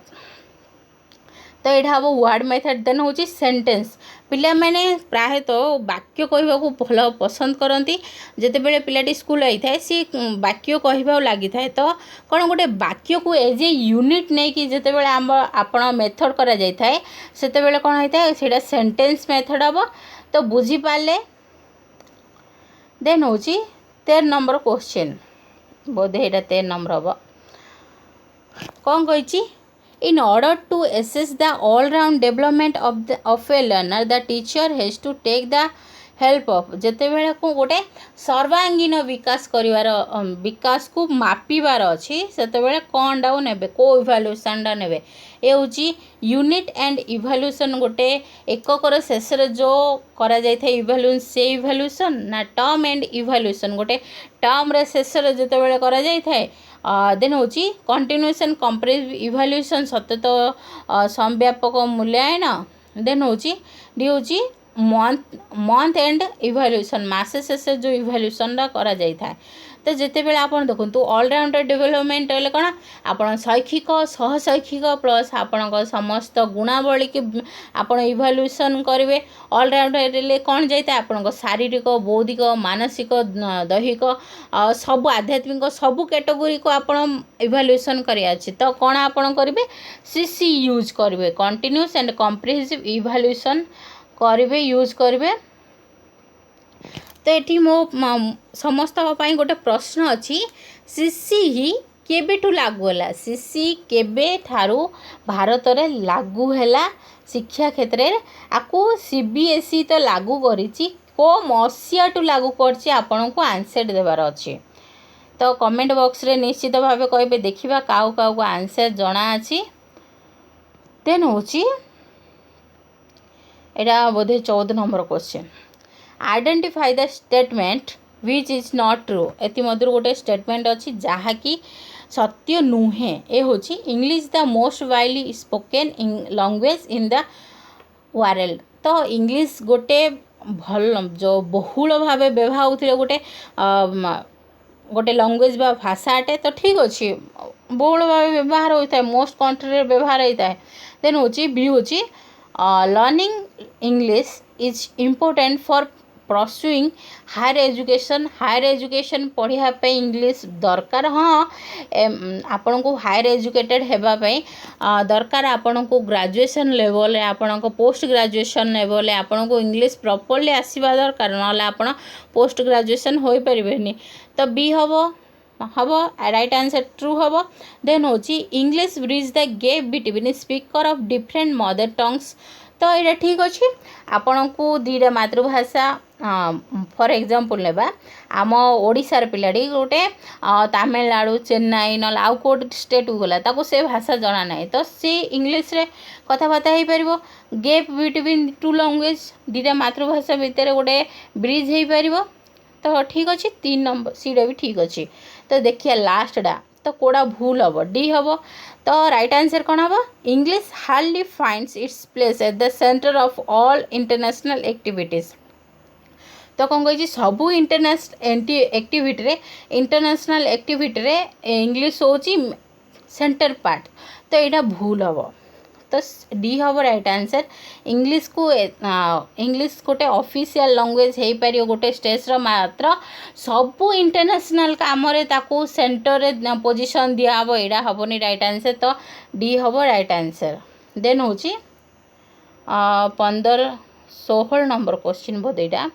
तो यहाँ हम वर्ड मेथड देन हूँ सेंटेंस पिला मैंने प्राय तो वाक्य कहवा भल पसंद करती जिते बेले पिलाटी स्कूल आई था सी वाक्य कहवा लगी था तो कौन गोटे वाक्य को एज ए यूनिट नहीं कि जिते बेले आपण मेथड करा जाय थाए सेते बेले कौन होता है सीटा सेंटेंस मेथड हम तो बुझी पारे देन हूँ 13 नंबर क्वेश्चन बोधे यहाँ 13 नंबर हम कौन कही In order to assess the all-round development of a learner, the teacher has to take the help of जिते बेले को गोटे सर्वांगीन विकास करिवार विकास को मापिबार अच्छी सेते बेले कौन डाउ नेबे को इभाल्यूएशन डा नेबे ए होची यूनिट एंड इभाल्यूएशन गोटे एककर शेष जो करा जाय थे इभाल्यूएशन से इभाल्यूएशन ना टर्म एंड इभाल्यूएशन गोटे टर्म रे शेष जेते बेले करा जाय थे देन हूँ कंटिन्यूएशन कंपेरेटिव इभाल्यूएशन सतत संव्यापक मूल्यांकन देन हूँ डी हूँ मंथ एंड इभाल्यूएशन मासे शेष जो इभाल्यूएशन करा जाय था तो जिते बेले आप देखो ऑलराउंडर डेवलपमेंट हेल्ले कौन आप शैक्षिक सहशैक्षिक प्लस आपण समस्त गुणावली की आप इभाल्यूएशन करेंगे ऑलराउंडर कौन जाता है आपण शारीरिक बौद्धिक मानसिक दैहिक सब आध्यात्मिक सब कैटेगोरी को आप इभाल्यूएशन करा तो कौन आप करेंगे CC यूज करेंगे कंटिन्यूअस एंड कम्प्रिहेंसिव इभाल्यूएशन करेंगे यूज करेंगे तो ये मो समस्त गोटे प्रश्न अच्छी CC ही केबेठू लागू है CC केबे ठारू भारत रे लागू है शिक्षा क्षेत्र में आपको CBSE तो लागू करिछि को मसीहाटू लागू करछि आपन को आंसर देवार अच्छे तो कमेंट बॉक्स रे निश्चित भाव कहे देखा काउ काउ को आंसर जना अच्छी देन हूँ यहाँ बोधे 14 number question identify the statement which is not true एति मध्य गोटे स्टेटमेंट अच्छी जहाँकि सत्य नुहे ए हूँ English the most widely spoken language in the world तो इंग्लिश गोटे भल जो बहुल भाव व्यवहार होते गोटे गोटे लैंग्वेज बा भाषा अटे तो ठीक अच्छे बहुल भाव व्यवहार होता है मोस्ट कंट्री व्यवहार होता है देन हूँ बी हूँ learning English is important for pursuing higher education पढ़ाई इंग्लिश दरकार हाँ आपण को हायर एजुकेटेड हेबाई दरकार आपण को ग्रेजुएशन लेवल आपण को पोस्ट ग्रेजुएशन लेवल आपण को इंग्लिश प्रॉपर्ली आसवा दरकार ना आपण पोस्ट ग्रेजुएशन हो पारे तो बी हम राइट आंसर ट्रू हम देन हूँ English bridge the gap between speaker of different mother tongues तो ये ठीक अच्छे आपण को दीटा मातृभाषा फॉर एग्जांपल नेबा आम ओडिशार पिलाटी गोटे तमिलनाडु चेन्नई ना आउ कोड स्टेट को गला ताको से भाषा जना ना तो सी इंग्लिश रे कथबार्ता हो पार गैप बिटवीन टू लैंग्वेज दीटा मातृभाषा भितर गोटे ब्रिज हो पार तो ठीक अच्छे 3 नंबर सीटा भी ठीक अच्छे तो देखिए लास्टा तो कोड़ा भूल हम डी हम तो राइट आंसर कौन हम English hardly finds its place at the centre of all international activities तो कौन कही सबू इंटरनेशनल एक्टिविटी रे इंग्लिश हूँ सेंटर पार्ट तो यहाँ भूल हम तो डी हम राइट आंसर इंग्लिश को इंग्लिश गोटे ऑफिशियल लैंग्वेज हो पार गोटे स्टेज मात्र सबू इंटरनेशनल काम रे ताको सेंटर रे पोजीशन दिया हम यहाँ हेनी राइट आंसर तो डी हम राइट आंसर देन हूँ 15 16 नंबर क्वेश्चन बोध यहाँ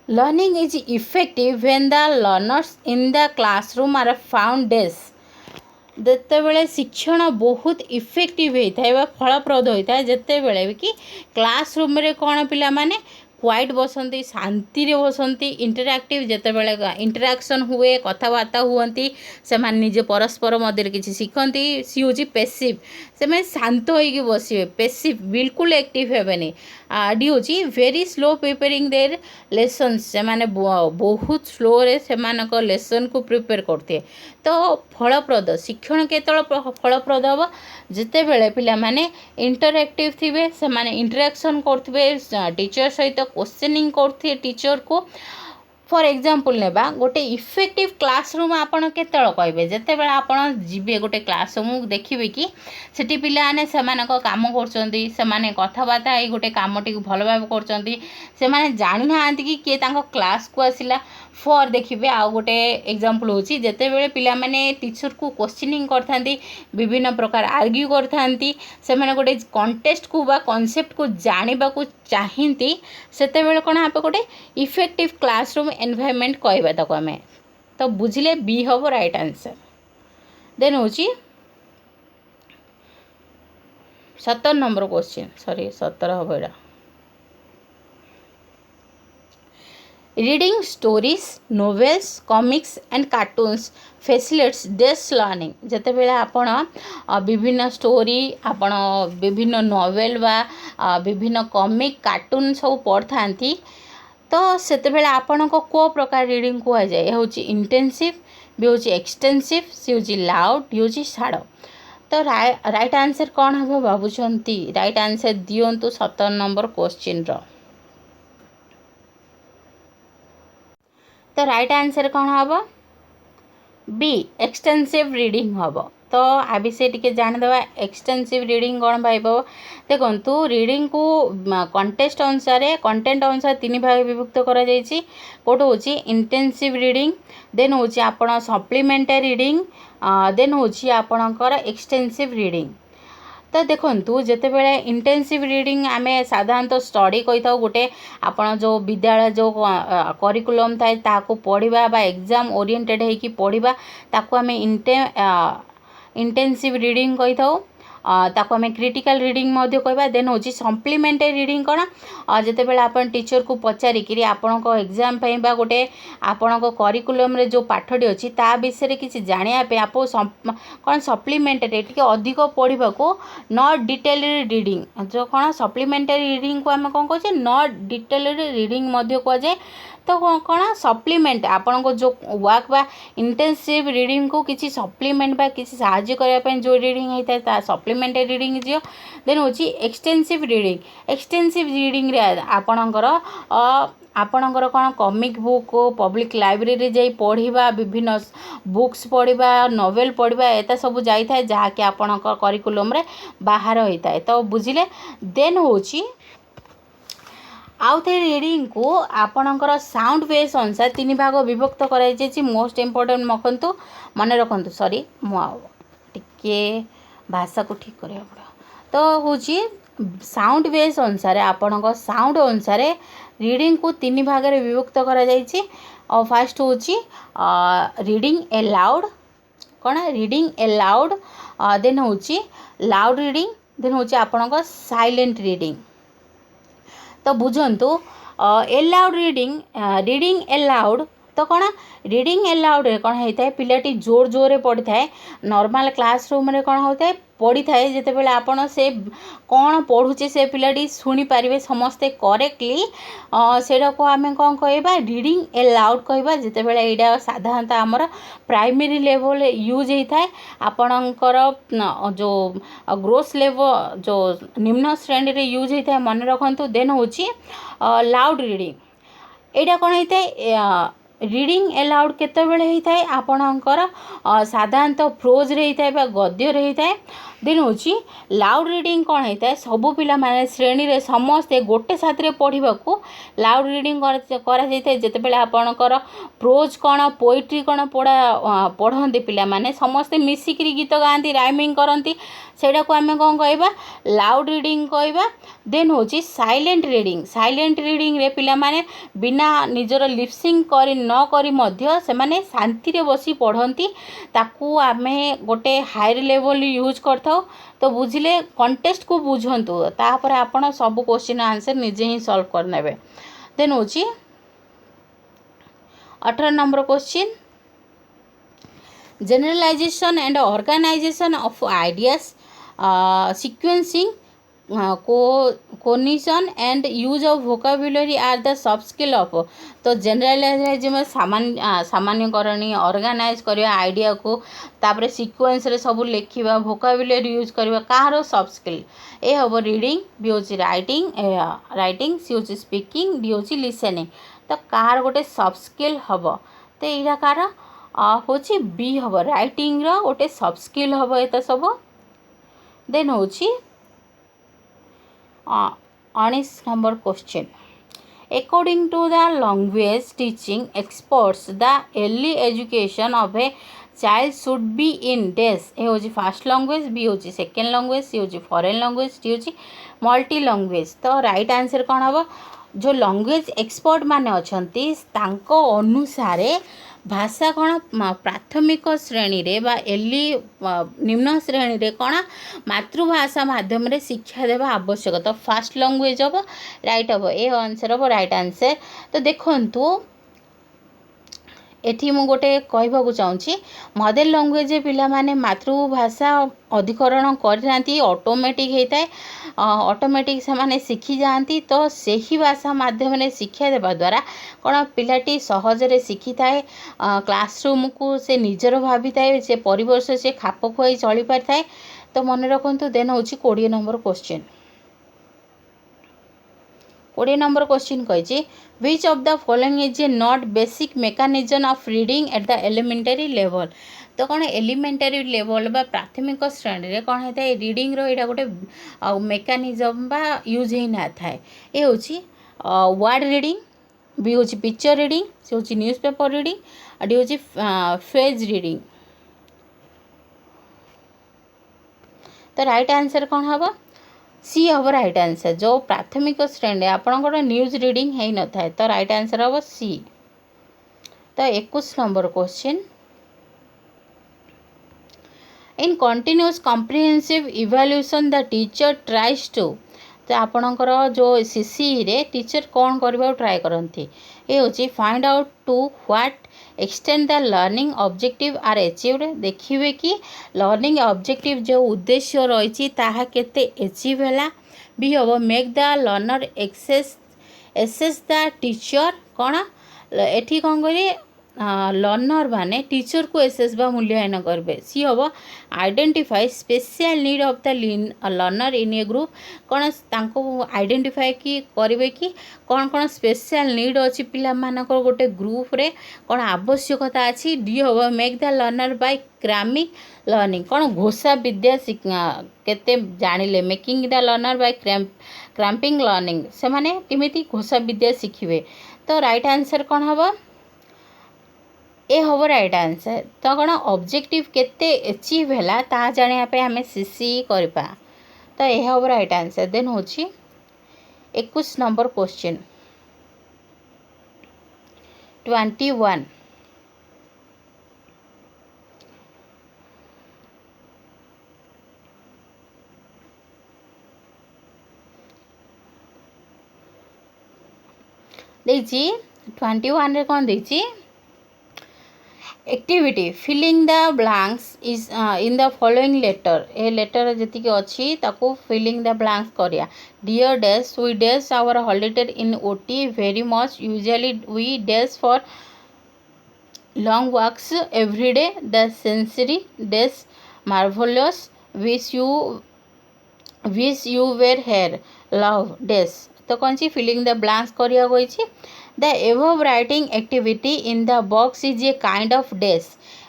learning is effective when the learners in the classroom are found desk जितेबले शिक्षण बहुत इफेक्टिव होता है फलप्रद होता है जितेबले कि क्लासरूम रे कौन पिला माने क्वाइट बसंती शांति रे बसंती इंटरैक्टिव जितेबले इंटरैक्शन हुए कथबार्ता हुअंती से निजे परस्पर मध्य किसी शिखती सी हूँ पेसिव से शांत होइकी बसवे पेसिव बिल्कुल एक्टिव हेबेनी डी हूँ very slow preparing their lessons से माने बहुत स्लो रे से लेसन को प्रिपेयर करते तो फलप्रद शिक्षण केतल फलप्रद हम जिते बेले पिला माने इंटरैक्टिव थिबे से माने इंटरैक्शन करथिबे टीचर सहित क्वेश्चनिंग करथिबे टीचर को फॉर एग्जांपल नेबा गोटे इफेक्टिव क्लासरूम आपण केतल कहबे जते बेला आपण जिबे गोटे क्लासरूम देखिबे कि सेठी पिला ने सेमानक काम करचंदी सेमाने कथबार्ता ए गोटे कामटी भल भाव करचंदी सेमाने जानि नांती कि के तांको क्लास को आसिला फॉर देखिबे आ गोटे एग्जांपल होची जते बेले पिला माने टीचर को क्वेश्चनिंग करथांती विभिन्न प्रकार आर्ग्यू करथांती सेमाने गोटे कॉन्टेस्ट को बा कांसेप्ट को जानिबा को चाहिंती सेते बेले कोन आपे गोटे इफेक्टिव क्लासरूम एनवायरनमेंट कहबा तक आम तो बुझिले बी हम राइट आंसर देन हूँ 17 नंबर क्वेश्चन सॉरी 17 हम यहाँ reading stories novels comics and cartoons facilitates desk learning जिते बेले आपण विभिन्न स्टोरी आपण विभिन्न नोवेल बा विभिन्न कॉमिक कार्टून सब पढ़ी तो सेतेबेले आपनको को प्रकार रीडिंग कह जाए हूँ इंटेंसिव भी हूँ एक्सटेंसिव सी हूँ लाउड हूँ साड़ तो राइट आंसर कौन हम भावुंट राइट आंसर दिंतु 17 नंबर क्वेश्चन तो राइट आंसर कौन हम बी एक्सटेंसिव रीडिंग हम तो आ विषय टी जानीदे एक्सटेंसिव रीडिंग कौन भाई देखु रीडिंग को कंटेस्ट अनुसार कंटेंट अनुसार 3 भाग विभक्त करा जायछि कोट होछि इंटेंसिव रीडिंग देन होछि आपण सप्लीमेंटरी रीडिंग देन होछि आपणकर एक्सटेंसिव रीडिंग तो देखु जिते बेले इंटेंसिव रीडिंग आमे साधारणतः स्टडी कही था गोटे आपण जो विद्यालय जो करिकुलम थाए ताको पढ़िबा बा एग्जाम ओरिएंटेड है कि पढ़िबा ताको आमे इंटेंसिव रीडिंग कही था ताको आमे क्रिटिकल रीडिंग मध्य कहबा देन होची सप्लीमेंटरी रीडिंग कौन जिते बेले आपण टीचर को पचारिकी आपण को एग्जाम पे बा गोटे आपण को करिकुलम रे जो पाठटी अछि ता विषय किसी जानिया पे आप कौन सप्लीमेंटरी टिके अधिक पढ़ा को नॉट डिटेल रीडिंग जो कौन सप्लीमेंटरी रीडिंग को आम कौन कहे नॉट डिटेल रीडिंग मध्य कह जाए तो कौन सप्लीमेंट आपण को जो वर्क बा इंटेंसिव रीडिंग को किसी सप्लीमेंट बा किसी साहाय्य करने जो रीडिंग होता है सप्लीमेंटरी रीडिंग जो देन होची एक्सटेंसिव रीडिंग रे आपणकर आपणकर कौन कॉमिक बुक पब्लिक लाइब्रेरी जाई पढ़ा विभिन्न बुक्स पढ़ा नोवेल पढ़ा एता सब जाए जहाँकि आपणकर करिकुलम रे बाहर होता है तो बुझिले देन होची आउ थे रीडिंग को आपणकर साउंड वेव्स अनुसार 3 भाग विभक्त कराई मोस्ट इम्पोर्टेंट मखंतु मन रखंतु सॉरी टिके भाषा को ठीक करिया पड़ा तो होची साउंड वेव्स अनुसार आपणकर साउंड अनुसार रीडिंग को 3 भाग रे विभक्त करा जायछि और फर्स्ट होची रीडिंग ए लाउड कौन रीडिंग ए लाउड देन होची लाउड रीडिंग देन होची आपणकर साइलेंट रीडिंग तो बुझंतु एलाउड रीडिंग एलाउड तो कौन रीडिंग एलाउड रे कौन होता है पिलाटी जोर जोर पढ़ी था नॉर्मल क्लासरूम रे कौन होता है पढ़ी थाए जिते बेले आपण से कौन पढ़ुचे से पिलाटी शुणी पारे समस्ते करेक्टली सेटा को आम कौन कहबा रीडिंग एलाउड कहबा जिते बेले एटा साधारणतः आमर प्राइमरी लेवल यूज होता है आपणकर जो ग्रोस लेवल जो निम्न श्रेणी रे यूज होता है मन रखंतु देन होची लाउड रीडिंग एटा कौन होता है रीडिंग एलाउड केतबेले होता है आपणकर साधारणतः प्रोज रे होता है बा गद्य रे होता है देन होची लाउड रीडिंग कौन होता है सबू पिला माने श्रेणी रे समस्ते गोटे साथ रे पढ़ा को लाउड रीडिंग करा जाए जिते बेले आपणकर प्रोज कौन पोएट्री कौन पढ़ा पढ़ते पिला माने समस्ते मिसिकी गीत गाती राइमिंग करती सेटा को आम कौन कहवा लाउड रीडिंग कहवा। देन हूँ साइलेंट रीडिंग रे पिला माने बिना निजर लिपसिंग करी न करी मध्य से माने शांति रे बसी पढ़ती ताकू आमे गोटे हायर लेवल यूज करथाउ। तो बुझिले कंटेस्ट को बुझंतु तापर आपण सब क्वेश्चन आंसर निजे ही सॉल्व करनेबे। देन हूँ 18 number question generalization and organization of ideas, sequencing, cognition and use of vocabulary are the soft skill of। तो जनरलाइज सामान्यकरणी ऑर्गेनाइज करवा आइडिया को तापर सीक्वेंस रे सब लिखा वोकाबुलरी यूज करवा कहार सॉफ्ट स्किल। ए हम रीडिंग बी हूँ राइटिंग सी हूँ स्पीकिंग डी हूँ लिसनिंग। तो कहार गोटे सॉफ्ट स्किल हम तो यहाँ कार हूँ बी हम राइटिंग गोटे सॉफ्ट स्किल हम एत सब। देन हूँ 19 number question according to the language teaching experts the early education of a child should be in dash। ए हूँ फास्ट लैंग्वेज बी हूँ सेकेंड लैंग्वेज सी हूँ फॉरेन लैंग्वेज डी हूँ multi language. तो right answer कौन हम जो language expert माने अछंती तांको अनुसारे भाषा कौन प्राथमिक श्रेणी रे बा एली निम्न श्रेणी रे कौन मातृभाषा माध्यम रे शिक्षा देवा आवश्यक। तो फास्ट लैंग्वेज हम राइट हम ए आंसर हम राइट आंसर। तो देखंतु एठी मु गोटे कहबाकू चाहूँगी मदर लैंग्वेज पिला माने मातृभाषा अधिकरण करना ऑटोमेटिक होता है ऑटोमेटिक से माने शिखी जाती। तो सही भाषा माध्यम रे शिक्षा देवा द्वारा कौन पिलाटी सहजरे शिखी थाए क्लासरूम को से निजर भाभी थाए से परिवेश से खाप खुआई चली पारि थाए। तो मन रखु। देन हूँ 20 नंबर क्वेश्चन 20 नंबर क्वेश्चन कही which of the following is a not basic mechanism of reading at the elementary level. तो कौन एलिमेंटरी लेवल बा प्राथमिक श्रेणी रे कौन होता है रीडिंग रो एटा गोटे मेकानिजम बा यूज ही ना थाए। ए हूँ वर्ड रीडिंग बी हूँ पिक्चर रीडिंग सी हूँ न्यूज़पेपर रीडिंग डी हूँ फेज रीडिंग। तो राइट आंसर कौन हम सी हम राइट आंसर जो प्राथमिक श्रेणी आपंकर न्यूज रीडिंग है न था। तो राइट आंसर हम सी। तो 21 number question in continuous comprehensive evaluation the teacher tries to. तो आपणकर जो सीसी रे टीचर कौन करबा ट्राई करती ये हूँ find out to what extend the learning objective are achieved. देखिए कि लर्निंग ऑब्जेक्टिव जो उद्देश्य रही ताहा केते अचीव है। बी हम make the learner assess the teacher कौन एठी कौन करें लर्नर माने टीचर को एसेस बा मूल्यांकन करेंगे। सी हम identify special need of the learner in A group कौन तांको आइडेंटिफाई की करेंगे कि कौन कौन स्पेशल नीड अच्छी पिला मानकर गोटे ग्रुप रे कौन आवश्यकता अच्छी। डी हम make the learner by cramming learning कौन घोषा विद्या केते जानिले making the learner by cramping learning से माने किमिति घोषा विद्या शिखिबे। तो राइट आंसर कौन हम ए हम राइट आंसर। तो कौन ऑब्जेक्टिव केते अचीव है ता जानिया पे हमें सीसी करपा। तो यह हम राइट आंसर। देन हूँ 21 नंबर क्वेश्चन 21 देखी 21 रे कौन देखी activity filling the blanks is in the following letter. A letter जी अच्छी ताको फिलिंग द ब्लैंक्स करिया। Dear dash we dash our holiday in Ooty very much usually we dash for long walks every day the scenery dash marvellous wish you were here love dash. तो कौन सी filling the blanks करिया गई। The above writing activity in the box is a kind of dash.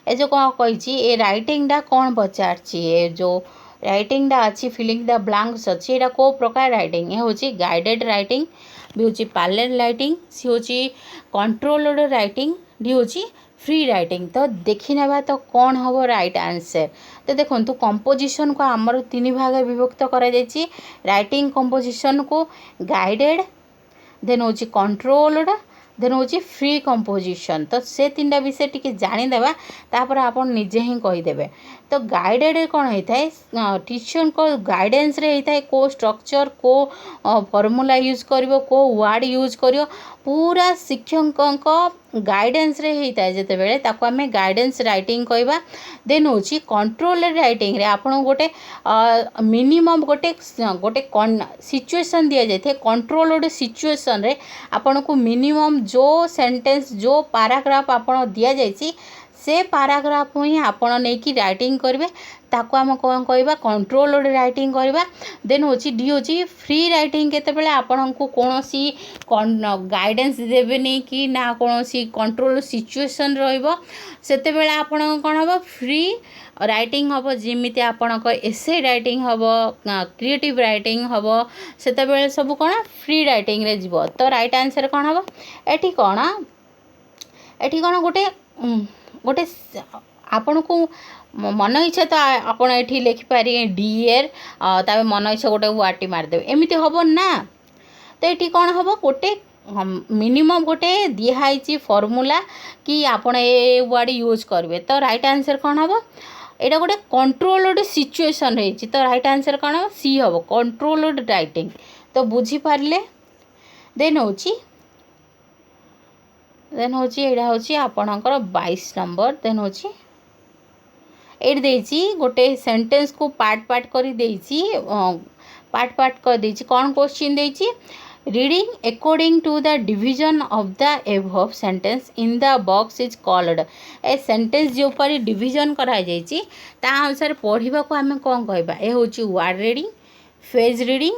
ए जो कौन कही ए writing डा कौन पचार ए जो राइटिंग डा अच्छी फिलिंग द ब्लैंक्स अच्छी एटा को प्रकार राइटिंग ए हूँ गाइडेड राइटिंग बी हूँ पैरेलल राइटिंग सी हूँ कंट्रोल्ड राइटिंग डी हूँ फ्री राइटिंग। तो देखी नेबा तो कौन हम राइट आंसर। तो देखो तो कंपोजिशन को आमर तीन भाग विभक्त करा जायछि। राइटिंग कंपोजिशन को गाइडेड, देन हूँ कंट्रोल्ड, देन हूँ फ्री कंपोजिशन। तो से तीन विषय टी जानीदेवा तापर आप निजे ही कहीदेवे। तो गाइडेड कौन होता है टीचर को गाइडेंस रे होता है को स्ट्रक्चर को फॉर्मूला यूज करिवो को वर्ड यूज करिवो पूरा शिक्षक गाइडेंस रे होता है जिते बेले ताको आमे गाइडेंस राइटिंग कहबा। देन हूँ कंट्रोल राइटिंग रे आपन गोटे मिनिमम गोटे गोटे सिचुएशन दिया जाए कंट्रोल्ड सिचुएशन रे आपन को मिनिमम जो सेंटेंस जो पैराग्राफ आपन दिया जायछि से पैराग्राफ ही आपन नहीं कि राइटिंग करेंगे ताको आम कौन कहवा कंट्रोल्ड राइटिंग करवा। देन हूँ डी हूँ फ्री राइटिंग केतेबेले आपन को कौन सी गाइडेंस देवेनि कि ना कौन सी कंट्रोल सिचुएशन रहिबो सेतेबेले आपन कौन हम फ्री राइटिंग हम जमीती आपन एसे राइटिंग हम क्रिएटिव राइटिंग हम सेतेबेले सब कौन फ्री राइटिंग रे जीवो। तो राइट आंसर कौन हम एठी कौन गोटे गोटे आपन को मन इच्छा तो आपड़ ये लिखिपारे डियर तापर मन इच्छा गोटे वाटी मारदेवे एमती हम ना। तो ये कौन हम गोटे मिनिमम गोटे दिखाई फॉर्मूला कि आपड़ ए वर्ड यूज करेंगे। तो राइट आंसर कौन हम यहाँ गोटे कंट्रोल्ड सिचुएशन रही। तो राइट आंसर कौन हम सी हम कंट्रोल्ड राइटिंग। तो बुझीपारे देन हूँ यहाँ हूँ आपणकर 22 नंबर। देन हूँ ये गोटे सेंटेंस को पार्ट पार्ट कर पार्ट पार्ट कर देछि। कौन क्वेश्चन देछि reading according to the division of the above sentence in the box is called. A sentence जो पर डिवीजन करा जायछि ता अनुसार पढ़िबा को आमे कोन कहबा। ए होछि वर्ड रीडिंग, फेज रीडिंग,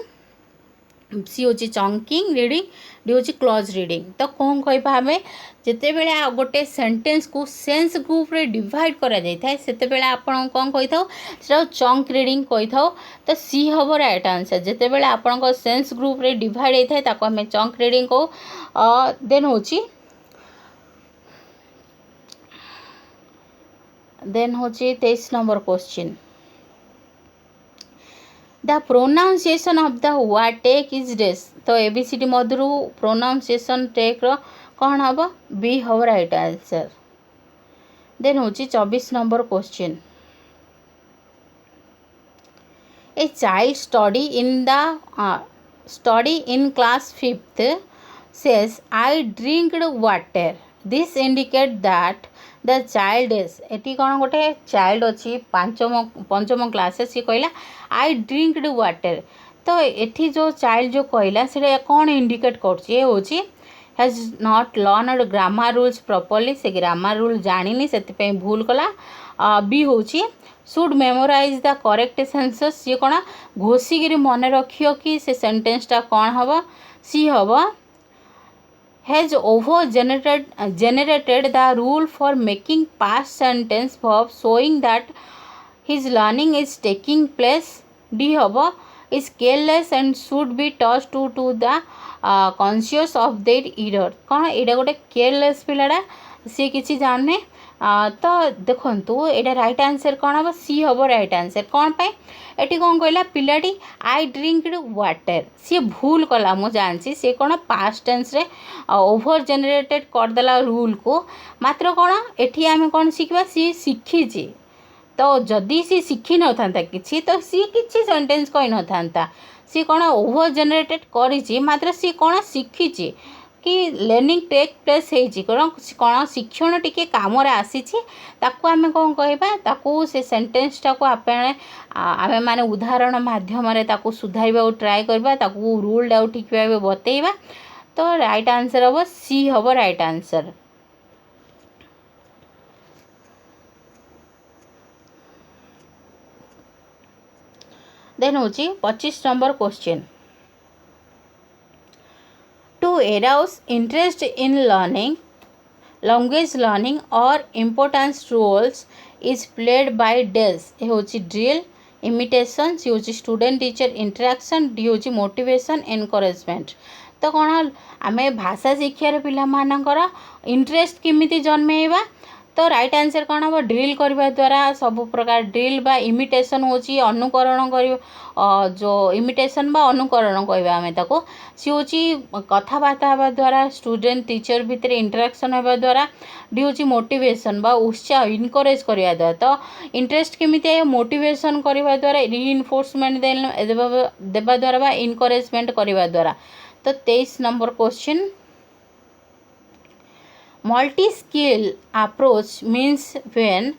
सी हूँ चंकिंग रीडिंग, डी हूँ क्लोज रीडिंग। तो कौन कहबा हमें जिते बेले गोटे सेंटेंस को सेंस ग्रुप रे डिवाइड करा जाय थाए सेते बेले आपण कौन कहि थाओ सेटा चंक रीडिंग कहि थाओ। तो सी हम राइट आंसर जिते बेले आपण को सेंस ग्रुप रे डिवाइड होता है ताको हमें चंक रीडिंग को। देन हूँ 23 number question the pronunciation of the word take is dash. तो एबीसीडी मधुर प्रोनाउंसिएशन टेक रो कौन हम बी हम राइट आंसर। देन हूँ 24 number question a child study in class 5th says I drinked water. This indicate that the child is एटी कौन गोटे चाइल्ड अच्छी पंचम क्लास सी कहला आई ड्रिंक्ड वाटर। तो एटी जो चाइल्ड जो कहला से कौन इंडिकेट कर has not learned grammar rules properly से ग्रामर रूल जानी से भूल कला। बी हूँ should memorise the correct sentences ये कौन घोषिकी मन रखियो कि से सेंटेंसटा कौन हम। सी हम has over generated the rule for making past tense verb showing that his learning is taking place. D haba is careless and should be taught to the conscious of their error। कौन एटा गोटे careless पिलाटा सी किसी जाने। तो देखु यहाँ right answer कौन हम सी हम राइट आंसर। कौन पाई एटी कौन कहला पिलाटी आई ड्रिंक्ड वाटर सी भूल कला मु जानसी सी कौन पास्ट टेंस रे ओवर जेनेरेटेड करदेला रूल को मात्र कौन एठी आमे कौन शिखबा सी शिखी। तो जदि सी शिखी न था किसी तो सी किसी सेंटेंस कही न था सी कौन ओवर जेनेरेटेड करी मात्र सी कौन शिखी कि लर्निंग टेक प्लेस होती कौन शिक्षण टिके काम आसी आम कौन कहवा से सेंटेंसटा को आमे माने उदाहरण माध्यम सुधार ट्राए करवा रूल डाउ ठीक भाव बतेवा। तो राइट आंसर हम सी हम राइट आंसर। देन हूँ 25 number question to arouse interest in learning, language learning or importance roles is played by days। ये होची drill, imitation, सी होची student teacher interaction, डी होची motivation encouragement। तो कौन आम भाषा शिक्षार पिलामानकर इंटरेस्ट किमिति जन्मेवा तो राइट आंसर कौन हम ड्रिल करने द्वारा सब प्रकार ड्रिल बा इमिटेशन होची अनुकरण कर जो इमिटेशन बा अनुकरण कहवा आम ताको सी हूँ कथबार्ता हवा द्वारा स्टूडेंट टीचर भितर इंटरेक्शन होगा द्वारा डी हूँ मोटिवेशन बा उत्साह इनकरेज करने द्वारा तो इंटरेस्ट केमिति मोटिवेशन करने द्वारा रिइनफोर्समेंट देवा द्वारा बा इनकरेजमेंट करने द्वारा। तो 23 number question multi skill approach means when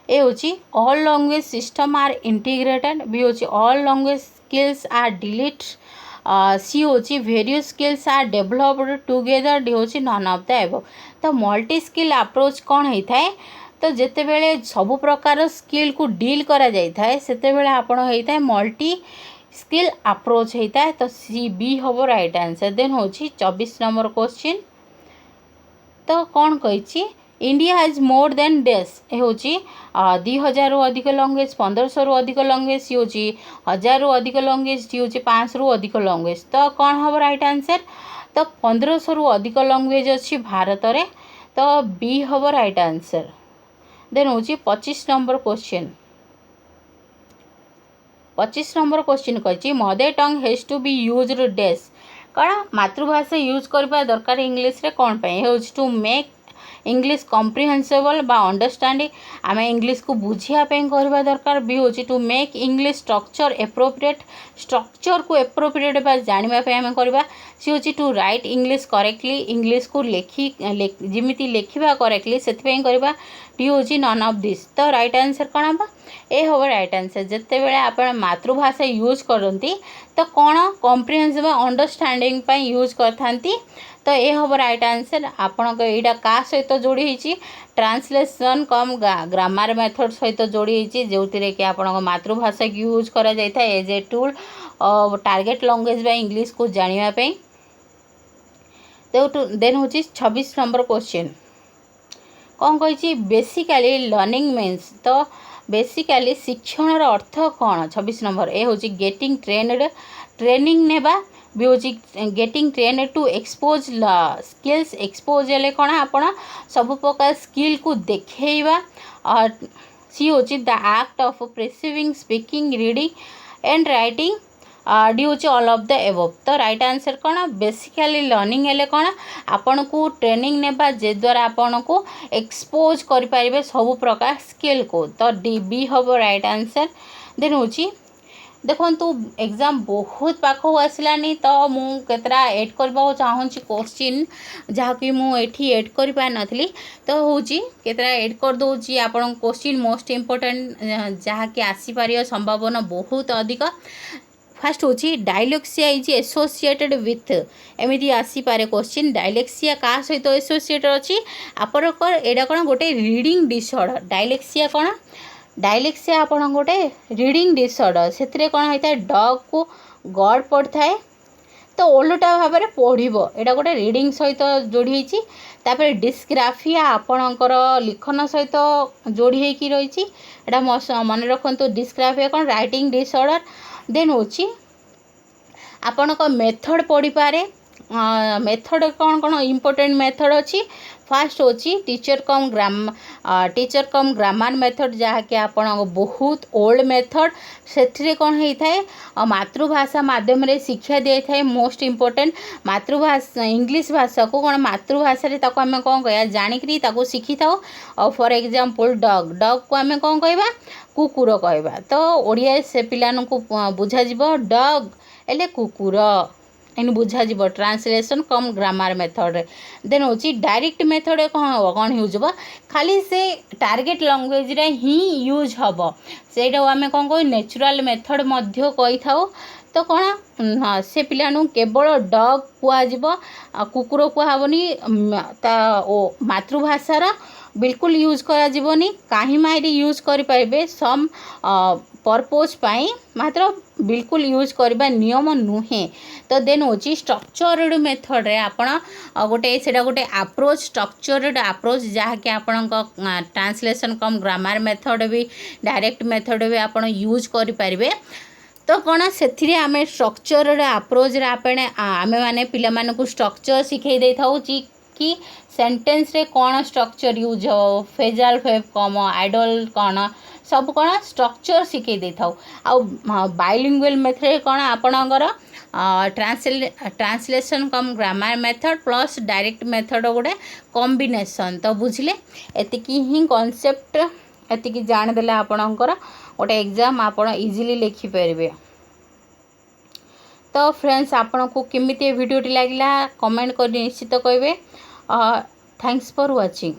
A होची all language system are integrated B होची all language skills are delete C होची various skills are developed together D होची नन ऑफ द एबव। तो multi skill approach कौन होता है तो जिते बेले सबु प्रकार स्किल को डील करा जाय थाए सेते बेले आपण होता है मल्टी स्किल अप्रोच होता है। तो सी बी हम राइट आंसर। देन होची 24 नंबर क्वेश्चन तो कौन कही India has more than days A हूँ 2000 रु अधिक लैंग्वेज 1500 रु अधिक लैंग्वेज सी हूँ 1000 रु अधिक लैंग्वेज सी हूँ 500 रु अधिक लैंग्वेज। तो कौन हम राइट आंसर तो 1500 रु अधिक लैंग्वेज अच्छी भारत में तो बी हम राइट आंसर। देन हूँ 25 नंबर क्वेश्चन 25 नंबर क्वेश्चन कही mother tongue has to be used dash कौन मातृभाषा यूज करबा दरकार इंग्लिश रे कौन पे has to make English comprehensible बा अंडरस्टैंडिंग आम इंग्लिश को बुझापी करवा दरकार बी हूँ to make English structure appropriate structure को एप्रोप्रिएट बा जानापी आम करवा सी हूँ to write English correctly English को जमीती लिखा करेक्टली से करवा डी हूँ नन ऑफ दिस। तो राइट आंसर कौन हम ए हम राइट आंसर जिते बड़े आप मातृभाषा यूज करती तो कौन कॉम्प्रिहेंसिव अंडरस्टैंडिंग यूज करथांती तो ये हम राइट आंसर। आपण यहाँ क्या सहित जोड़ी ट्रांसलेशन कम ग्रामर मेथड सहित जोड़ी जो थी कि आप मातृभाषा की यूज करा जाता है as a tool target language बा इंग्लिश को जानापी। तो देन हूँ 26 नंबर क्वेश्चन कौन कही बेसिकली लर्निंग मीन्स तो बेसिकली शिक्षण अर्थ कौन 26 नंबर ए हूँ गेटिंग ट्रेन्ड ट्रेनिंग नेबा बी हूँ getting train to expose skills expose हेल्ले कौन आप सब प्रकार स्किल को देखा और सी हूँ the act of perceiving speaking reading and writing D हूँ ऑल ऑफ द एबव। तो राइट आंसर कौन बेसिकली लर्निंग हेल्ले कौन आपन को ट्रेनिंग नेबा जे द्वारा आपन को एक्सपोज करें सब प्रकार स्किल को तो डी बी हम राइट आंसर। देन हूँ देखो एग्जाम बहुत पाखु आसलानी तो मुतरा एड करने चाहूँगी क्वेश्चन जहाँकि मुझे एड कर पार नी तो हूँ केतरा एड कर दूसरी आप क्वेश्चन मोस्ट इम्पोर्टेंट जहाँकि आसीपार संभावना बहुत अधिक। फास्ट हूँ डायलेक्सिया इज एसोसिएटेड विथ एमती आसीपे क्वेश्चन डायलेक्सिया क्या सहित एसोसिएटेड अच्छी आपणकर एटा कौन गोटे रीडिंग डिसऑर्डर डायलेक्सिया कौन डायलेक्सिया आपन गोटे रीडिंग डिसऑर्डर से कौन होता है डग को गड़ पड़ता है तो ओलटा भाव में पढ़ो यहाँ गोटे रीडिंग सहित जोड़ी तापर डिस्ग्राफिया आपणकर लिखन सहित जोड़ी होती रही मन रखु डिस्ग्राफिया कौन राइटिंग डिसऑर्डर। देन हूँ आपण मेथड पढ़ी पारे मेथड कौन कौन इम्पोर्टेंट मेथड अच्छी फास्ट हूँ टीचर कम ग्रामर मेथड जहाँकि आप बहुत ओल्ड मेथड से कौन होता है मातृभाषा माध्यम रे शिक्षा दी था मोस्ट इम्पोर्टेंट मातृभाषा इंग्लिश भाषा को कौन मातृभाषा आम कौन कह जाणिकी शिखी था फॉर एग्जांपल डग डग को आम कौन कह कुकुर कहवा तो ओडिया से पिला बुझा डग एले कुकुर इन बुझा translation cum grammar method. Then हूँ डायरेक्ट मेथड कौन यूज हम खाली से टारगेट लैंग्वेज रे ही यूज हम से आम कौन कह नेचुरल मेथड कही था तो कौन हाँ से पिला केवल डग कह कुकुर कहबनी मातृभाषार बिल्कुल यूज करानी कहीं मायरी यूज करें सम पर्पज मात्र बिल्कुल यूज करवा नियम नुहे। तो देन हूँ स्ट्रक्चर्ड मेथड रे आपण गोटे से गोटे अप्रोच स्ट्रक्चर्ड अप्रोच जहाँकि आपण ट्रांसलेशन कम ग्रामर मेथड भी डायरेक्ट मेथड भी आपण यूज करें तो कौन से आम स्ट्रक्चर आप्रोच आम मैंने पिला स्ट्रक्चर शिखे दे था कि सेंटेंस रे कौन स्ट्रक्चर यूज हो फेजाल फेब कम आइडल कौन सब कौन स्ट्रक्चर शिखे दे था बाइलिंगुअल मेथड कौन आपणकर translation cum grammar method plus direct method गोटे कॉम्बिनेशन तो बुझिले एतिकी ही कॉन्सेप्ट एतिकी जाणदेले आपणकर गोटे एग्जाम आपण इजीली लिखिपारे। तो फ्रेंड्स आपण को केमिति वीडियोटी लगिला कमेंट कर निश्चित कहिबे। Thanks for watching.